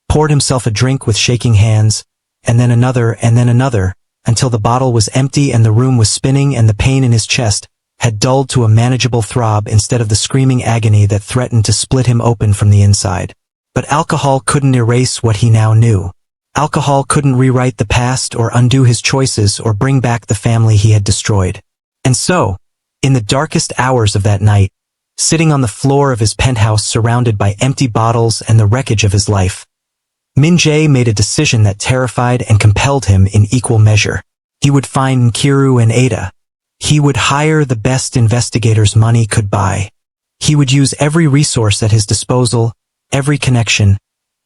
poured himself a drink with shaking hands, and then another, until the bottle was empty and the room was spinning and the pain in his chest had dulled to a manageable throb instead of the screaming agony that threatened to split him open from the inside. But alcohol couldn't erase what he now knew. Alcohol couldn't rewrite the past or undo his choices or bring back the family he had destroyed. And so, in the darkest hours of that night, sitting on the floor of his penthouse surrounded by empty bottles and the wreckage of his life, Min-jae made a decision that terrified and compelled him in equal measure. He would find Nkiru and Ada. He would hire the best investigators money could buy. He would use every resource at his disposal, every connection,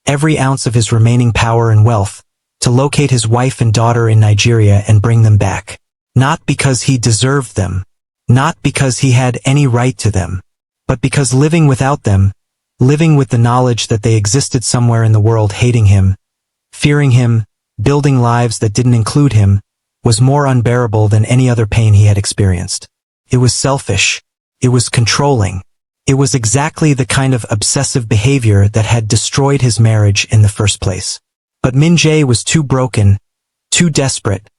every ounce of his remaining power and wealth, to locate his wife and daughter in Nigeria and bring them back. Not because he deserved them, not because he had any right to them, but because living without them, living with the knowledge that they existed somewhere in the world hating him, fearing him, building lives that didn't include him, was more unbearable than any other pain he had experienced. It was selfish. It was controlling. It was exactly the kind of obsessive behavior that had destroyed his marriage in the first place. But Min-jae was too broken, too desperate,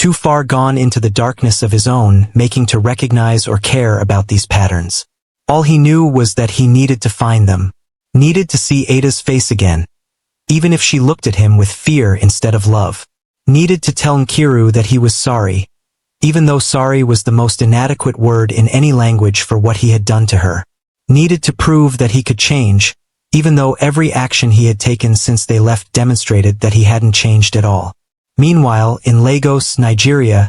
too far gone into the darkness of his own making to recognize or care about these patterns. All he knew was that he needed to find them, needed to see Ada's face again, even if she looked at him with fear instead of love, needed to tell Nkiru that he was sorry, even though sorry was the most inadequate word in any language for what he had done to her, needed to prove that he could change, even though every action he had taken since they left demonstrated that he hadn't changed at all. Meanwhile, in Lagos, Nigeria,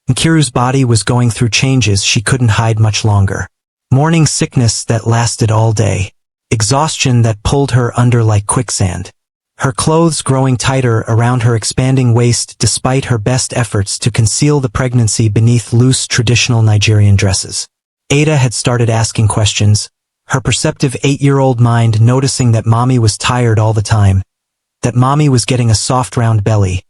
Nkiru's body was going through changes she couldn't hide much longer. Morning sickness that lasted all day. Exhaustion that pulled her under like quicksand. Her clothes growing tighter around her expanding waist despite her best efforts to conceal the pregnancy beneath loose traditional Nigerian dresses. Ada had started asking questions, her perceptive 8-year-old mind noticing that mommy was tired all the time, that mommy was getting a soft round belly,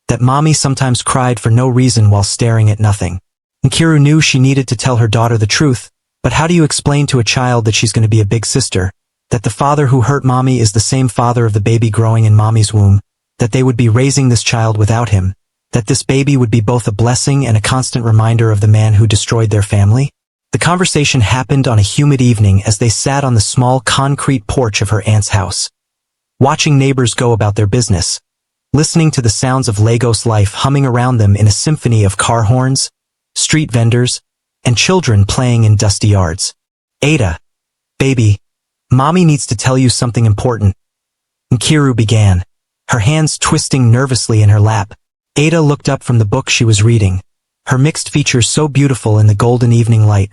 that mommy sometimes cried for no reason while staring at nothing. Nkiru knew she needed to tell her daughter the truth, but how do you explain to a child that she's going to be a big sister, that the father who hurt mommy is the same father of the baby growing in mommy's womb, that they would be raising this child without him, that this baby would be both a blessing and a constant reminder of the man who destroyed their family? The conversation happened on a humid evening as they sat on the small concrete porch of her aunt's house, watching neighbors go about their business, listening to the sounds of Lagos life humming around them in a symphony of car horns, street vendors, and children playing in dusty yards. Ada, baby, mommy needs to tell you something important, Nkiru began, her hands twisting nervously in her lap. Ada looked up from the book she was reading, her mixed features so beautiful in the golden evening light.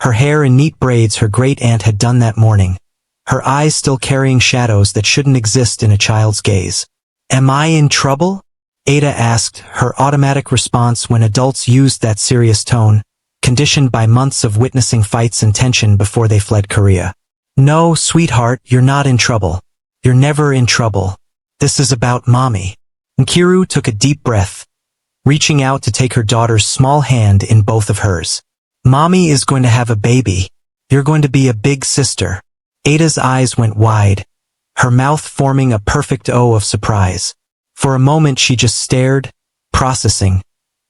Her hair in neat braids her great-aunt had done that morning, her eyes still carrying shadows that shouldn't exist in a child's gaze. Am I in trouble? Ada asked, her automatic response when adults used that serious tone, conditioned by months of witnessing fights and tension before they fled Korea. No, sweetheart, you're not in trouble. You're never in trouble. This is about mommy. Nkiru took a deep breath, reaching out to take her daughter's small hand in both of hers. Mommy is going to have a baby. You're going to be a big sister. Ada's eyes went wide, her mouth forming a perfect O of surprise. For a moment she just stared, processing,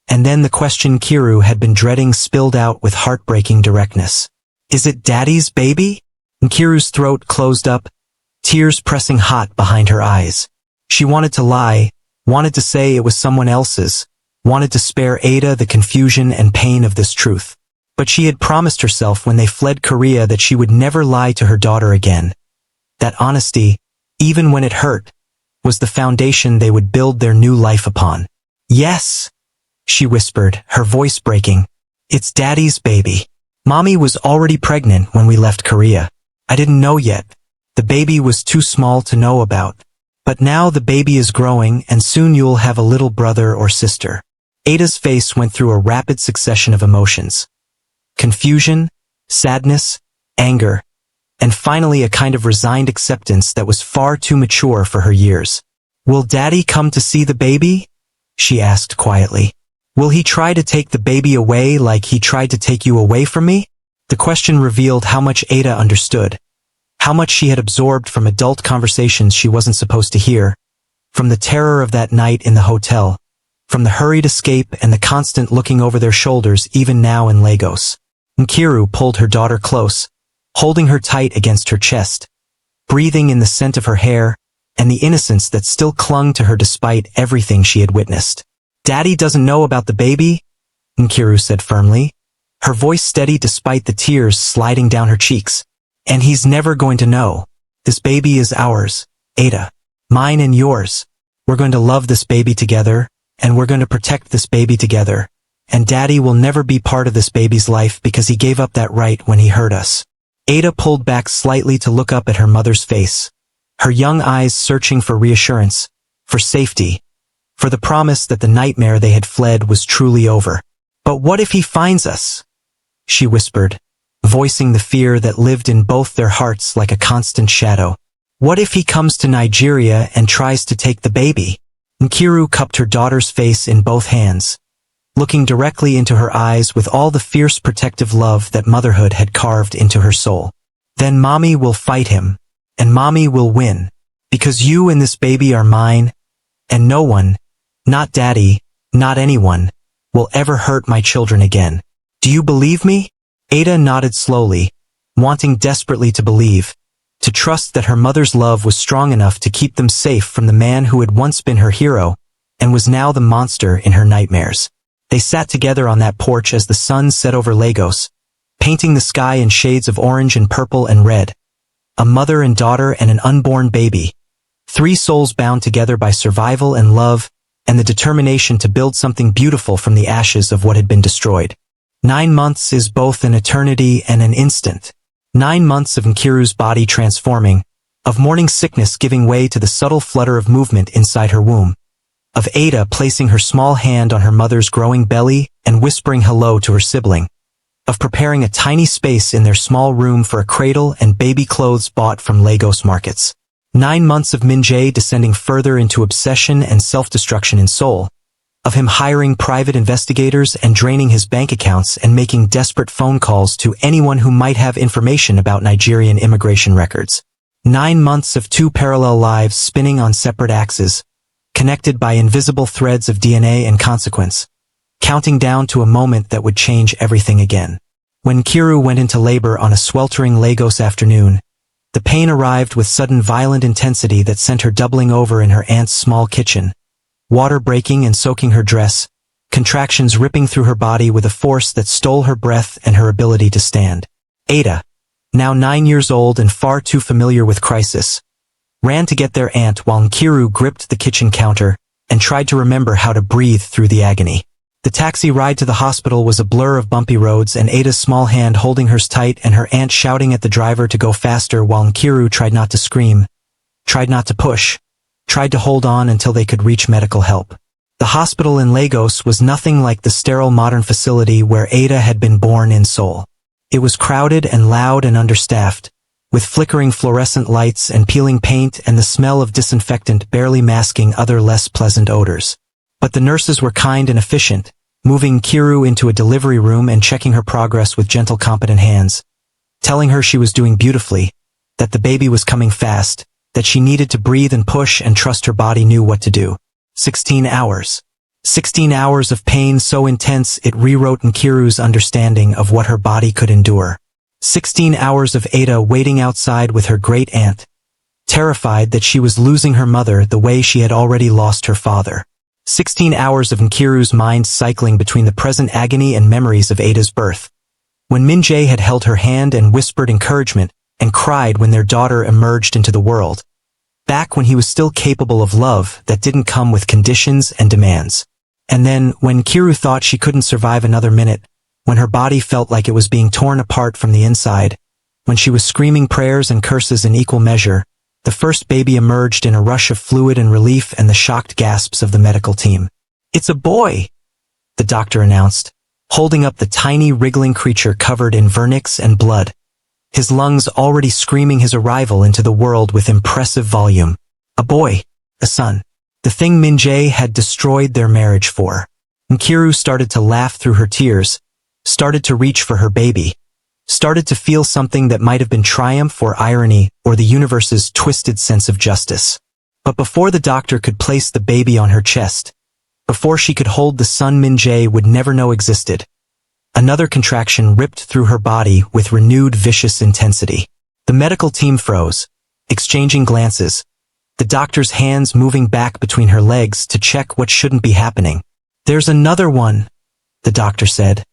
and then the question Nkiru had been dreading spilled out with heartbreaking directness. Is it Daddy's baby? Nkiru's throat closed up, tears pressing hot behind her eyes. She wanted to lie, wanted to say it was someone else's, wanted to spare Ada the confusion and pain of this truth. But she had promised herself when they fled Korea that she would never lie to her daughter again. That honesty, even when it hurt, was the foundation they would build their new life upon. Yes, she whispered, her voice breaking. It's Daddy's baby. Mommy was already pregnant when we left Korea. I didn't know yet. The baby was too small to know about. But now the baby is growing and soon you'll have a little brother or sister. Ada's face went through a rapid succession of emotions. Confusion, sadness, anger, and finally a kind of resigned acceptance that was far too mature for her years. Will Daddy come to see the baby? She asked quietly. Will he try to take the baby away like he tried to take you away from me? The question revealed how much Ada understood, how much she had absorbed from adult conversations she wasn't supposed to hear, from the terror of that night in the hotel, from the hurried escape and the constant looking over their shoulders even now in Lagos. Nkiru pulled her daughter close, holding her tight against her chest, breathing in the scent of her hair and the innocence that still clung to her despite everything she had witnessed. Daddy doesn't know about the baby, Nkiru said firmly, her voice steady despite the tears sliding down her cheeks. And he's never going to know. This baby is ours, Ada. Mine and yours. We're going to love this baby together, and we're going to protect this baby together. And Daddy will never be part of this baby's life because he gave up that right when he hurt us. Ada pulled back slightly to look up at her mother's face, her young eyes searching for reassurance, for safety, for the promise that the nightmare they had fled was truly over. But what if he finds us? She whispered, voicing the fear that lived in both their hearts like a constant shadow. What if he comes to Nigeria and tries to take the baby? Nkiru cupped her daughter's face in both hands, looking directly into her eyes with all the fierce protective love that motherhood had carved into her soul. Then Mommy will fight him, and Mommy will win, because you and this baby are mine, and no one, not Daddy, not anyone, will ever hurt my children again. Do you believe me? Ada nodded slowly, wanting desperately to believe, to trust that her mother's love was strong enough to keep them safe from the man who had once been her hero and was now the monster in her nightmares. They sat together on that porch as the sun set over Lagos, painting the sky in shades of orange and purple and red. A mother and daughter and an unborn baby. 3 souls bound together by survival and love, and the determination to build something beautiful from the ashes of what had been destroyed. 9 months is both an eternity and an instant. 9 months of Nkiru's body transforming, of morning sickness giving way to the subtle flutter of movement inside her womb, of Ada placing her small hand on her mother's growing belly and whispering hello to her sibling, of preparing a tiny space in their small room for a cradle and baby clothes bought from Lagos markets. 9 months of Min-jae descending further into obsession and self-destruction in Seoul, of him hiring private investigators and draining his bank accounts and making desperate phone calls to anyone who might have information about Nigerian immigration records. 9 months of 2 parallel lives spinning on separate axes, connected by invisible threads of DNA and consequence, counting down to a moment that would change everything again. When Nkiru went into labor on a sweltering Lagos afternoon, the pain arrived with sudden violent intensity that sent her doubling over in her aunt's small kitchen, water breaking and soaking her dress, contractions ripping through her body with a force that stole her breath and her ability to stand. Ada, now 9 years old and far too familiar with crisis, ran to get their aunt while Nkiru gripped the kitchen counter and tried to remember how to breathe through the agony. The taxi ride to the hospital was a blur of bumpy roads and Ada's small hand holding hers tight and her aunt shouting at the driver to go faster while Nkiru tried not to scream, tried not to push, tried to hold on until they could reach medical help. The hospital in Lagos was nothing like the sterile modern facility where Ada had been born in Seoul. It was crowded and loud and understaffed, with flickering fluorescent lights and peeling paint and the smell of disinfectant barely masking other less pleasant odors. But the nurses were kind and efficient, moving Nkiru into a delivery room and checking her progress with gentle competent hands, telling her she was doing beautifully, that the baby was coming fast, that she needed to breathe and push and trust her body knew what to do. 16 hours. 16 hours of pain so intense it rewrote Nkiru's understanding of what her body could endure. 16 hours of Ada waiting outside with her great aunt, terrified that she was losing her mother the way she had already lost her father. 16 hours of Nkiru's mind cycling between the present agony and memories of Ada's birth. When Min-jae had held her hand and whispered encouragement, and cried when their daughter emerged into the world. Back when he was still capable of love that didn't come with conditions and demands. And then, when Nkiru thought she couldn't survive another minute, when her body felt like it was being torn apart from the inside, when she was screaming prayers and curses in equal measure, the first baby emerged in a rush of fluid and relief and the shocked gasps of the medical team. "It's a boy," the doctor announced, holding up the tiny wriggling creature covered in vernix and blood, his lungs already screaming his arrival into the world with impressive volume. A boy, a son, the thing Min-jae had destroyed their marriage for. Nkiru started to laugh through her tears, started to reach for her baby, started to feel something that might have been triumph or irony or the universe's twisted sense of justice. But before the doctor could place the baby on her chest, before she could hold the son Min-jae would never know existed, another contraction ripped through her body with renewed vicious intensity. The medical team froze, exchanging glances, the doctor's hands moving back between her legs to check what shouldn't be happening. "There's another one," the doctor said,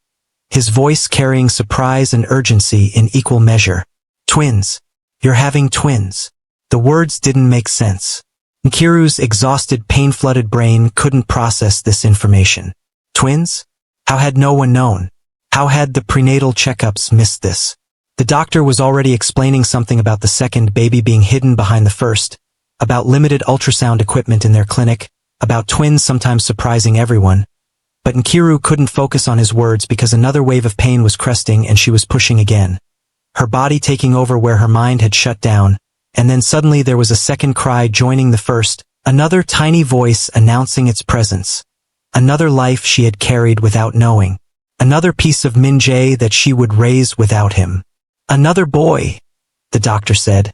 his voice carrying surprise and urgency in equal measure. "Twins. You're having twins." The words didn't make sense. Nkiru's exhausted, pain-flooded brain couldn't process this information. Twins? How had no one known? How had the prenatal checkups missed this? The doctor was already explaining something about the second baby being hidden behind the first, about limited ultrasound equipment in their clinic, about twins sometimes surprising everyone. But Nkiru couldn't focus on his words because another wave of pain was cresting and she was pushing again, her body taking over where her mind had shut down, and then suddenly there was a second cry joining the first, another tiny voice announcing its presence. Another life she had carried without knowing. Another piece of Min-jae that she would raise without him. "Another boy," the doctor said,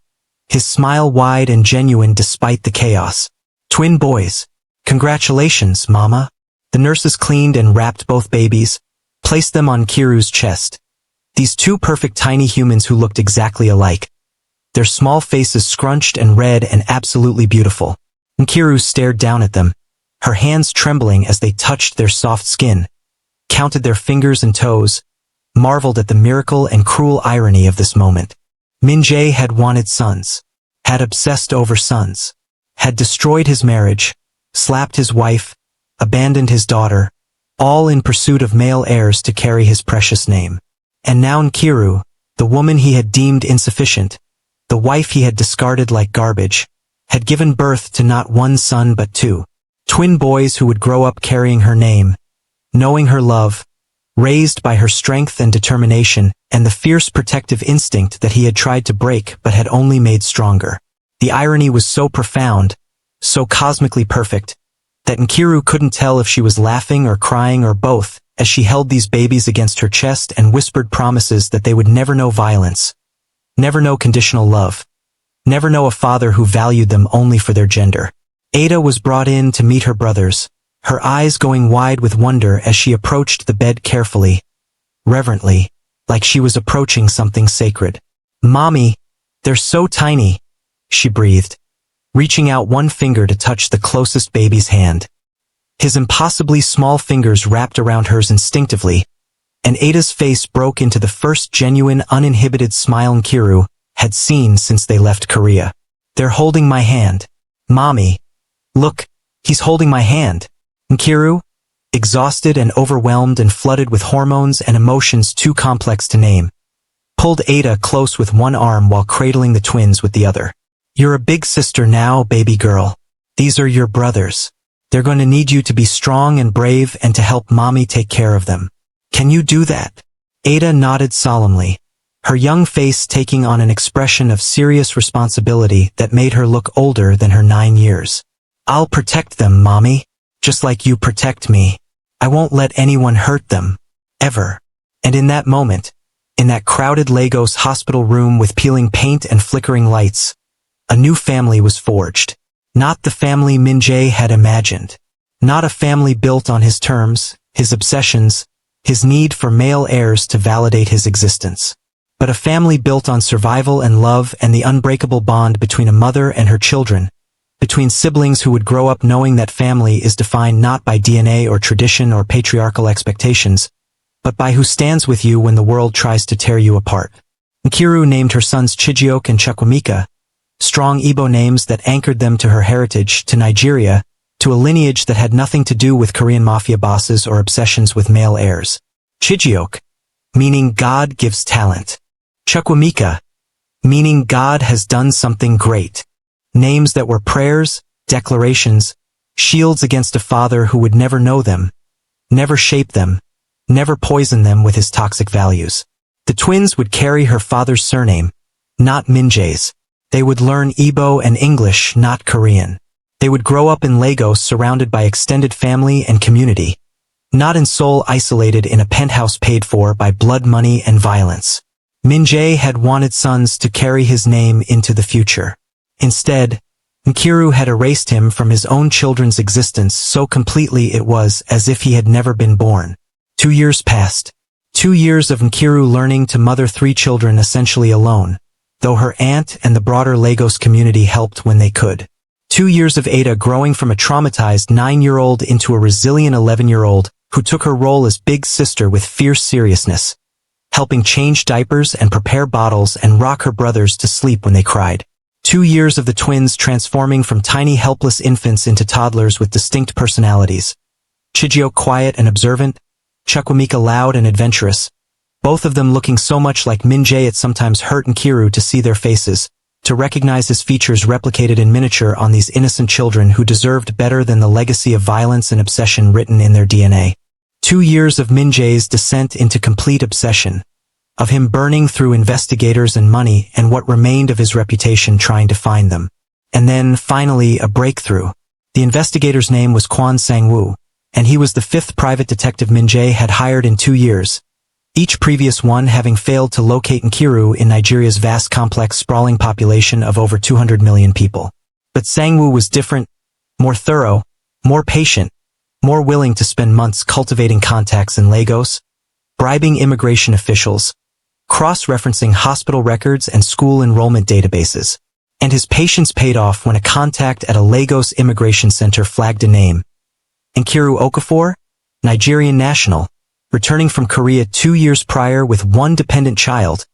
his smile wide and genuine despite the chaos. "Twin boys. Congratulations, Mama." The nurses cleaned and wrapped both babies, placed them on Nkiru's chest. These two perfect tiny humans who looked exactly alike. Their small faces scrunched and red and absolutely beautiful. Nkiru stared down at them, her hands trembling as they touched their soft skin, counted their fingers and toes, marveled at the miracle and cruel irony of this moment. Min-jae had wanted sons, had obsessed over sons, had destroyed his marriage, slapped his wife, abandoned his daughter, all in pursuit of male heirs to carry his precious name. And now Nkiru, the woman he had deemed insufficient, the wife he had discarded like garbage, had given birth to not one son but two. Twin boys who would grow up carrying her name, knowing her love, raised by her strength and determination and the fierce protective instinct that he had tried to break but had only made stronger. The irony was so profound, so cosmically perfect, that Nkiru couldn't tell if she was laughing or crying or both, as she held these babies against her chest and whispered promises that they would never know violence, never know conditional love, never know a father who valued them only for their gender. Ada was brought in to meet her brothers, her eyes going wide with wonder as she approached the bed carefully, reverently, like she was approaching something sacred. "Mommy, they're so tiny," she breathed, reaching out one finger to touch the closest baby's hand. His impossibly small fingers wrapped around hers instinctively, and Ada's face broke into the first genuine, uninhibited smile Nkiru had seen since they left Korea. "They're holding my hand. Mommy. Look, he's holding my hand." Nkiru, exhausted and overwhelmed and flooded with hormones and emotions too complex to name, pulled Ada close with one arm while cradling the twins with the other. "You're a big sister now, baby girl. These are your brothers. They're going to need you to be strong and brave and to help mommy take care of them. Can you do that?" Ada nodded solemnly, her young face taking on an expression of serious responsibility that made her look older than her 9 years. "I'll protect them, mommy, just like you protect me. I won't let anyone hurt them, ever." And in that moment, in that crowded Lagos hospital room with peeling paint and flickering lights, a new family was forged. Not the family Min-jae had imagined. Not a family built on his terms, his obsessions, his need for male heirs to validate his existence. But a family built on survival and love and the unbreakable bond between a mother and her children, between siblings who would grow up knowing that family is defined not by DNA or tradition or patriarchal expectations, but by who stands with you when the world tries to tear you apart. Nkiru named her sons Chijiok and Chukwemeka, strong Igbo names that anchored them to her heritage, to Nigeria, to a lineage that had nothing to do with Korean mafia bosses or obsessions with male heirs. Chijiok, meaning God gives talent. Chukwemeka, meaning God has done something great. Names that were prayers, declarations, shields against a father who would never know them, never shape them, never poison them with his toxic values. The twins would carry her father's surname, not Min-jae's. They would learn Igbo and English, not Korean. They would grow up in Lagos surrounded by extended family and community, not in Seoul isolated in a penthouse paid for by blood money and violence. Min-jae had wanted sons to carry his name into the future. Instead, Nkiru had erased him from his own children's existence so completely it was as if he had never been born. 2 years passed. 2 years of Nkiru learning to mother 3 children essentially alone, though her aunt and the broader Lagos community helped when they could. 2 years of Ada growing from a traumatized 9-year-old into a resilient 11-year-old who took her role as big sister with fierce seriousness, helping change diapers and prepare bottles and rock her brothers to sleep when they cried. 2 years of the twins transforming from tiny helpless infants into toddlers with distinct personalities. Chijiok quiet and observant, Chukwemeka loud and adventurous, both of them looking so much like Min-jae it sometimes hurt Nkiru to see their faces, to recognize his features replicated in miniature on these innocent children who deserved better than the legacy of violence and obsession written in their DNA. 2 years of Min-jae's descent into complete obsession, of him burning through investigators and money and what remained of his reputation trying to find them. And then, finally, a breakthrough. The investigator's name was Kwon Sang-woo, and he was the 5th private detective Min-jae had hired in 2 years, each previous one having failed to locate Nkiru in Nigeria's vast complex sprawling population of over 200 million people. But Sang-woo was different, more thorough, more patient, more willing to spend months cultivating contacts in Lagos, bribing immigration officials, cross-referencing hospital records and school enrollment databases. And his patience paid off when a contact at a Lagos immigration center flagged a name. Nkiru Okafor, Nigerian national, returning from Korea 2 years prior with one dependent child,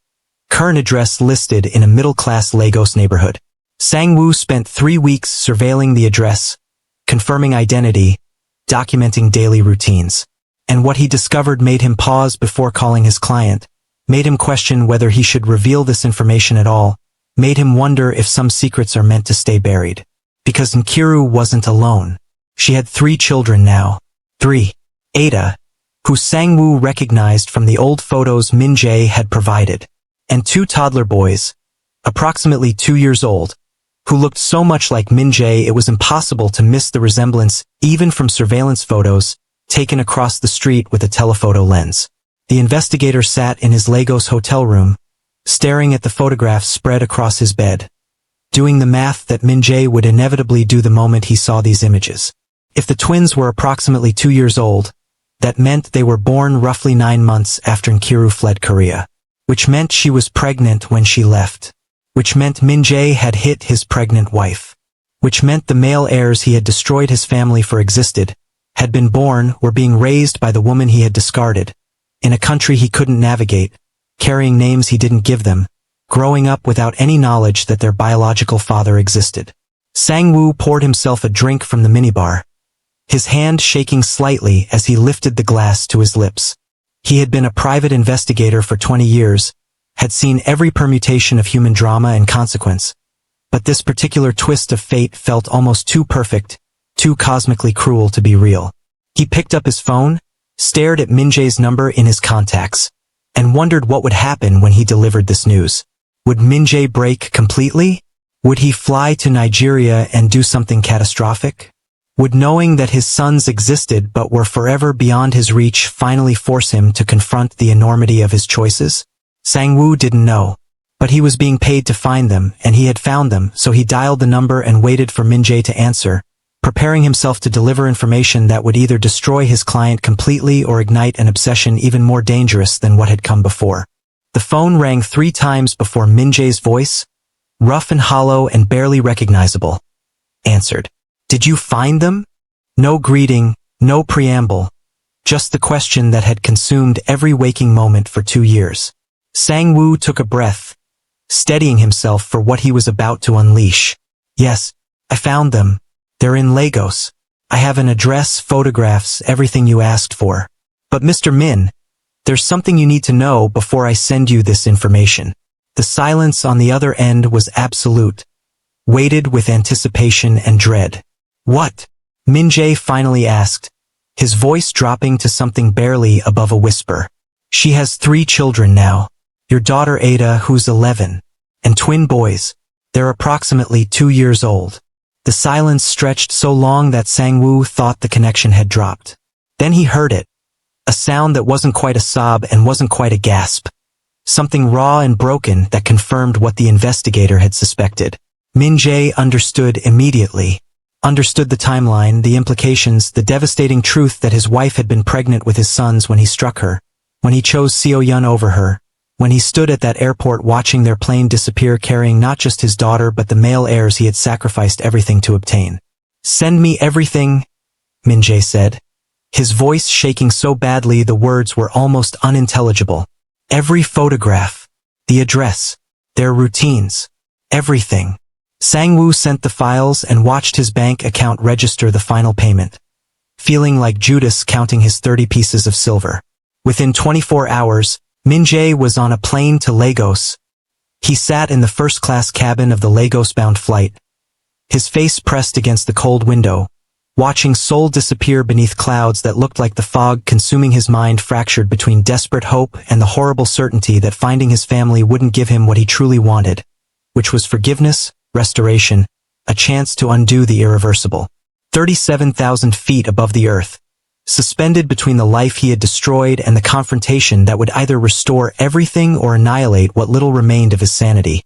current address listed in a middle-class Lagos neighborhood. Sang-woo spent 3 weeks surveilling the address, confirming identity, documenting daily routines. And what he discovered made him pause before calling his client, made him question whether he should reveal this information at all, made him wonder if some secrets are meant to stay buried. Because Nkiru wasn't alone. She had 3 children now. 3. Ada, who Sang-woo recognized from the old photos Min-jae had provided, and 2 toddler boys, approximately 2 years old, who looked so much like Min-jae it was impossible to miss the resemblance even from surveillance photos taken across the street with a telephoto lens. The investigator sat in his Lagos hotel room, staring at the photographs spread across his bed, doing the math that Min-jae would inevitably do the moment he saw these images. If the twins were approximately 2 years old, that meant they were born roughly 9 months after Nkiru fled Korea, which meant she was pregnant when she left, which meant Min-jae had hit his pregnant wife, which meant the male heirs he had destroyed his family for existed, had been born or being raised by the woman he had discarded, in a country he couldn't navigate, carrying names he didn't give them, growing up without any knowledge that their biological father existed. Sang-woo poured himself a drink from the minibar, his hand shaking slightly as he lifted the glass to his lips. He had been a private investigator for 20 years, had seen every permutation of human drama and consequence, but this particular twist of fate felt almost too perfect, too cosmically cruel to be real. He picked up his phone, stared at Min-jae's number in his contacts, and wondered what would happen when he delivered this news. Would Min-jae break completely? Would he fly to Nigeria and do something catastrophic? Would knowing that his sons existed but were forever beyond his reach finally force him to confront the enormity of his choices? Sang-woo didn't know. But he was being paid to find them, and he had found them, so he dialed the number and waited for Min-jae to answer, preparing himself to deliver information that would either destroy his client completely or ignite an obsession even more dangerous than what had come before. The phone rang 3 times before Min-jae's voice, rough and hollow and barely recognizable, answered. Did you find them? No greeting, no preamble, just the question that had consumed every waking moment for 2 years. Sang-woo took a breath, steadying himself for what he was about to unleash. Yes, I found them. They're in Lagos. I have an address, photographs, everything you asked for. But Mr. Min, there's something you need to know before I send you this information. The silence on the other end was absolute, weighted with anticipation and dread. What? Min-jae finally asked, his voice dropping to something barely above a whisper. She has 3 children now. Your daughter Ada, who's 11, and twin boys. They're approximately 2 years old. The silence stretched so long that Sang-woo thought the connection had dropped. Then he heard it. A sound that wasn't quite a sob and wasn't quite a gasp. Something raw and broken that confirmed what the investigator had suspected. Min-jae understood immediately. Understood the timeline, the implications, the devastating truth that his wife had been pregnant with his sons when he struck her, when he chose Seo-yeon over her, when he stood at that airport watching their plane disappear carrying not just his daughter but the male heirs he had sacrificed everything to obtain. Send me everything, Min-jae said, his voice shaking so badly the words were almost unintelligible. Every photograph, the address, their routines, everything. Sang-woo sent the files and watched his bank account register the final payment, feeling like Judas counting his 30 pieces of silver. Within 24 hours, Min-jae was on a plane to Lagos. He sat in the first-class cabin of the Lagos-bound flight, his face pressed against the cold window, watching Seoul disappear beneath clouds that looked like the fog consuming his mind fractured between desperate hope and the horrible certainty that finding his family wouldn't give him what he truly wanted, which was forgiveness, restoration, a chance to undo the irreversible. 37,000 feet above the earth, suspended between the life he had destroyed and the confrontation that would either restore everything or annihilate what little remained of his sanity.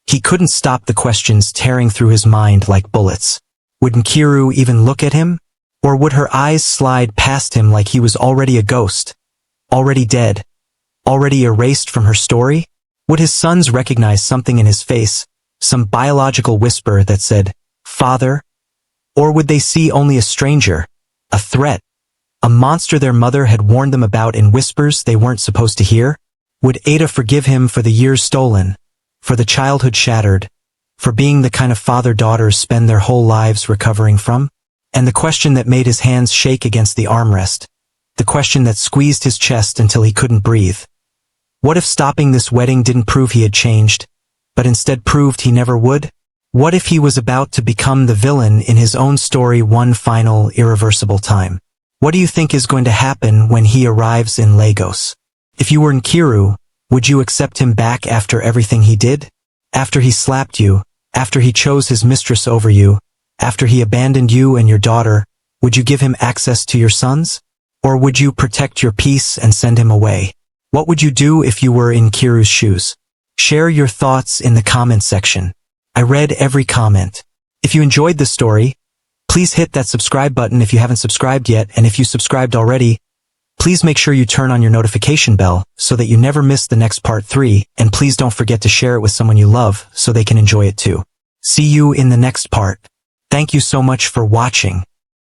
He couldn't stop the questions tearing through his mind like bullets. Would Nkiru even look at him? Or would her eyes slide past him like he was already a ghost, already dead, already erased from her story? Would his sons recognize something in his face, some biological whisper that said, "Father"? Or would they see only a stranger, a threat, a monster their mother had warned them about in whispers they weren't supposed to hear? Would Ada forgive him for the years stolen, for the childhood shattered, for being the kind of father daughters spend their whole lives recovering from? And the question that made his hands shake against the armrest, the question that squeezed his chest until he couldn't breathe. What if stopping this wedding didn't prove he had changed, but instead proved he never would? What if he was about to become the villain in his own story one final, irreversible time? What do you think is going to happen when he arrives in Lagos? If you were Nkiru, would you accept him back after everything he did? After he slapped you, after he chose his mistress over you, after he abandoned you and your daughter, would you give him access to your sons? Or would you protect your peace and send him away? What would you do if you were in Nkiru's shoes? Share your thoughts in the comment section. I read every comment. If you enjoyed this story, please hit that subscribe button if you haven't subscribed yet, and if you subscribed already, please make sure you turn on your notification bell so that you never miss the next part 3, and please don't forget to share it with someone you love so they can enjoy it too. See you in the next part. Thank you so much for watching.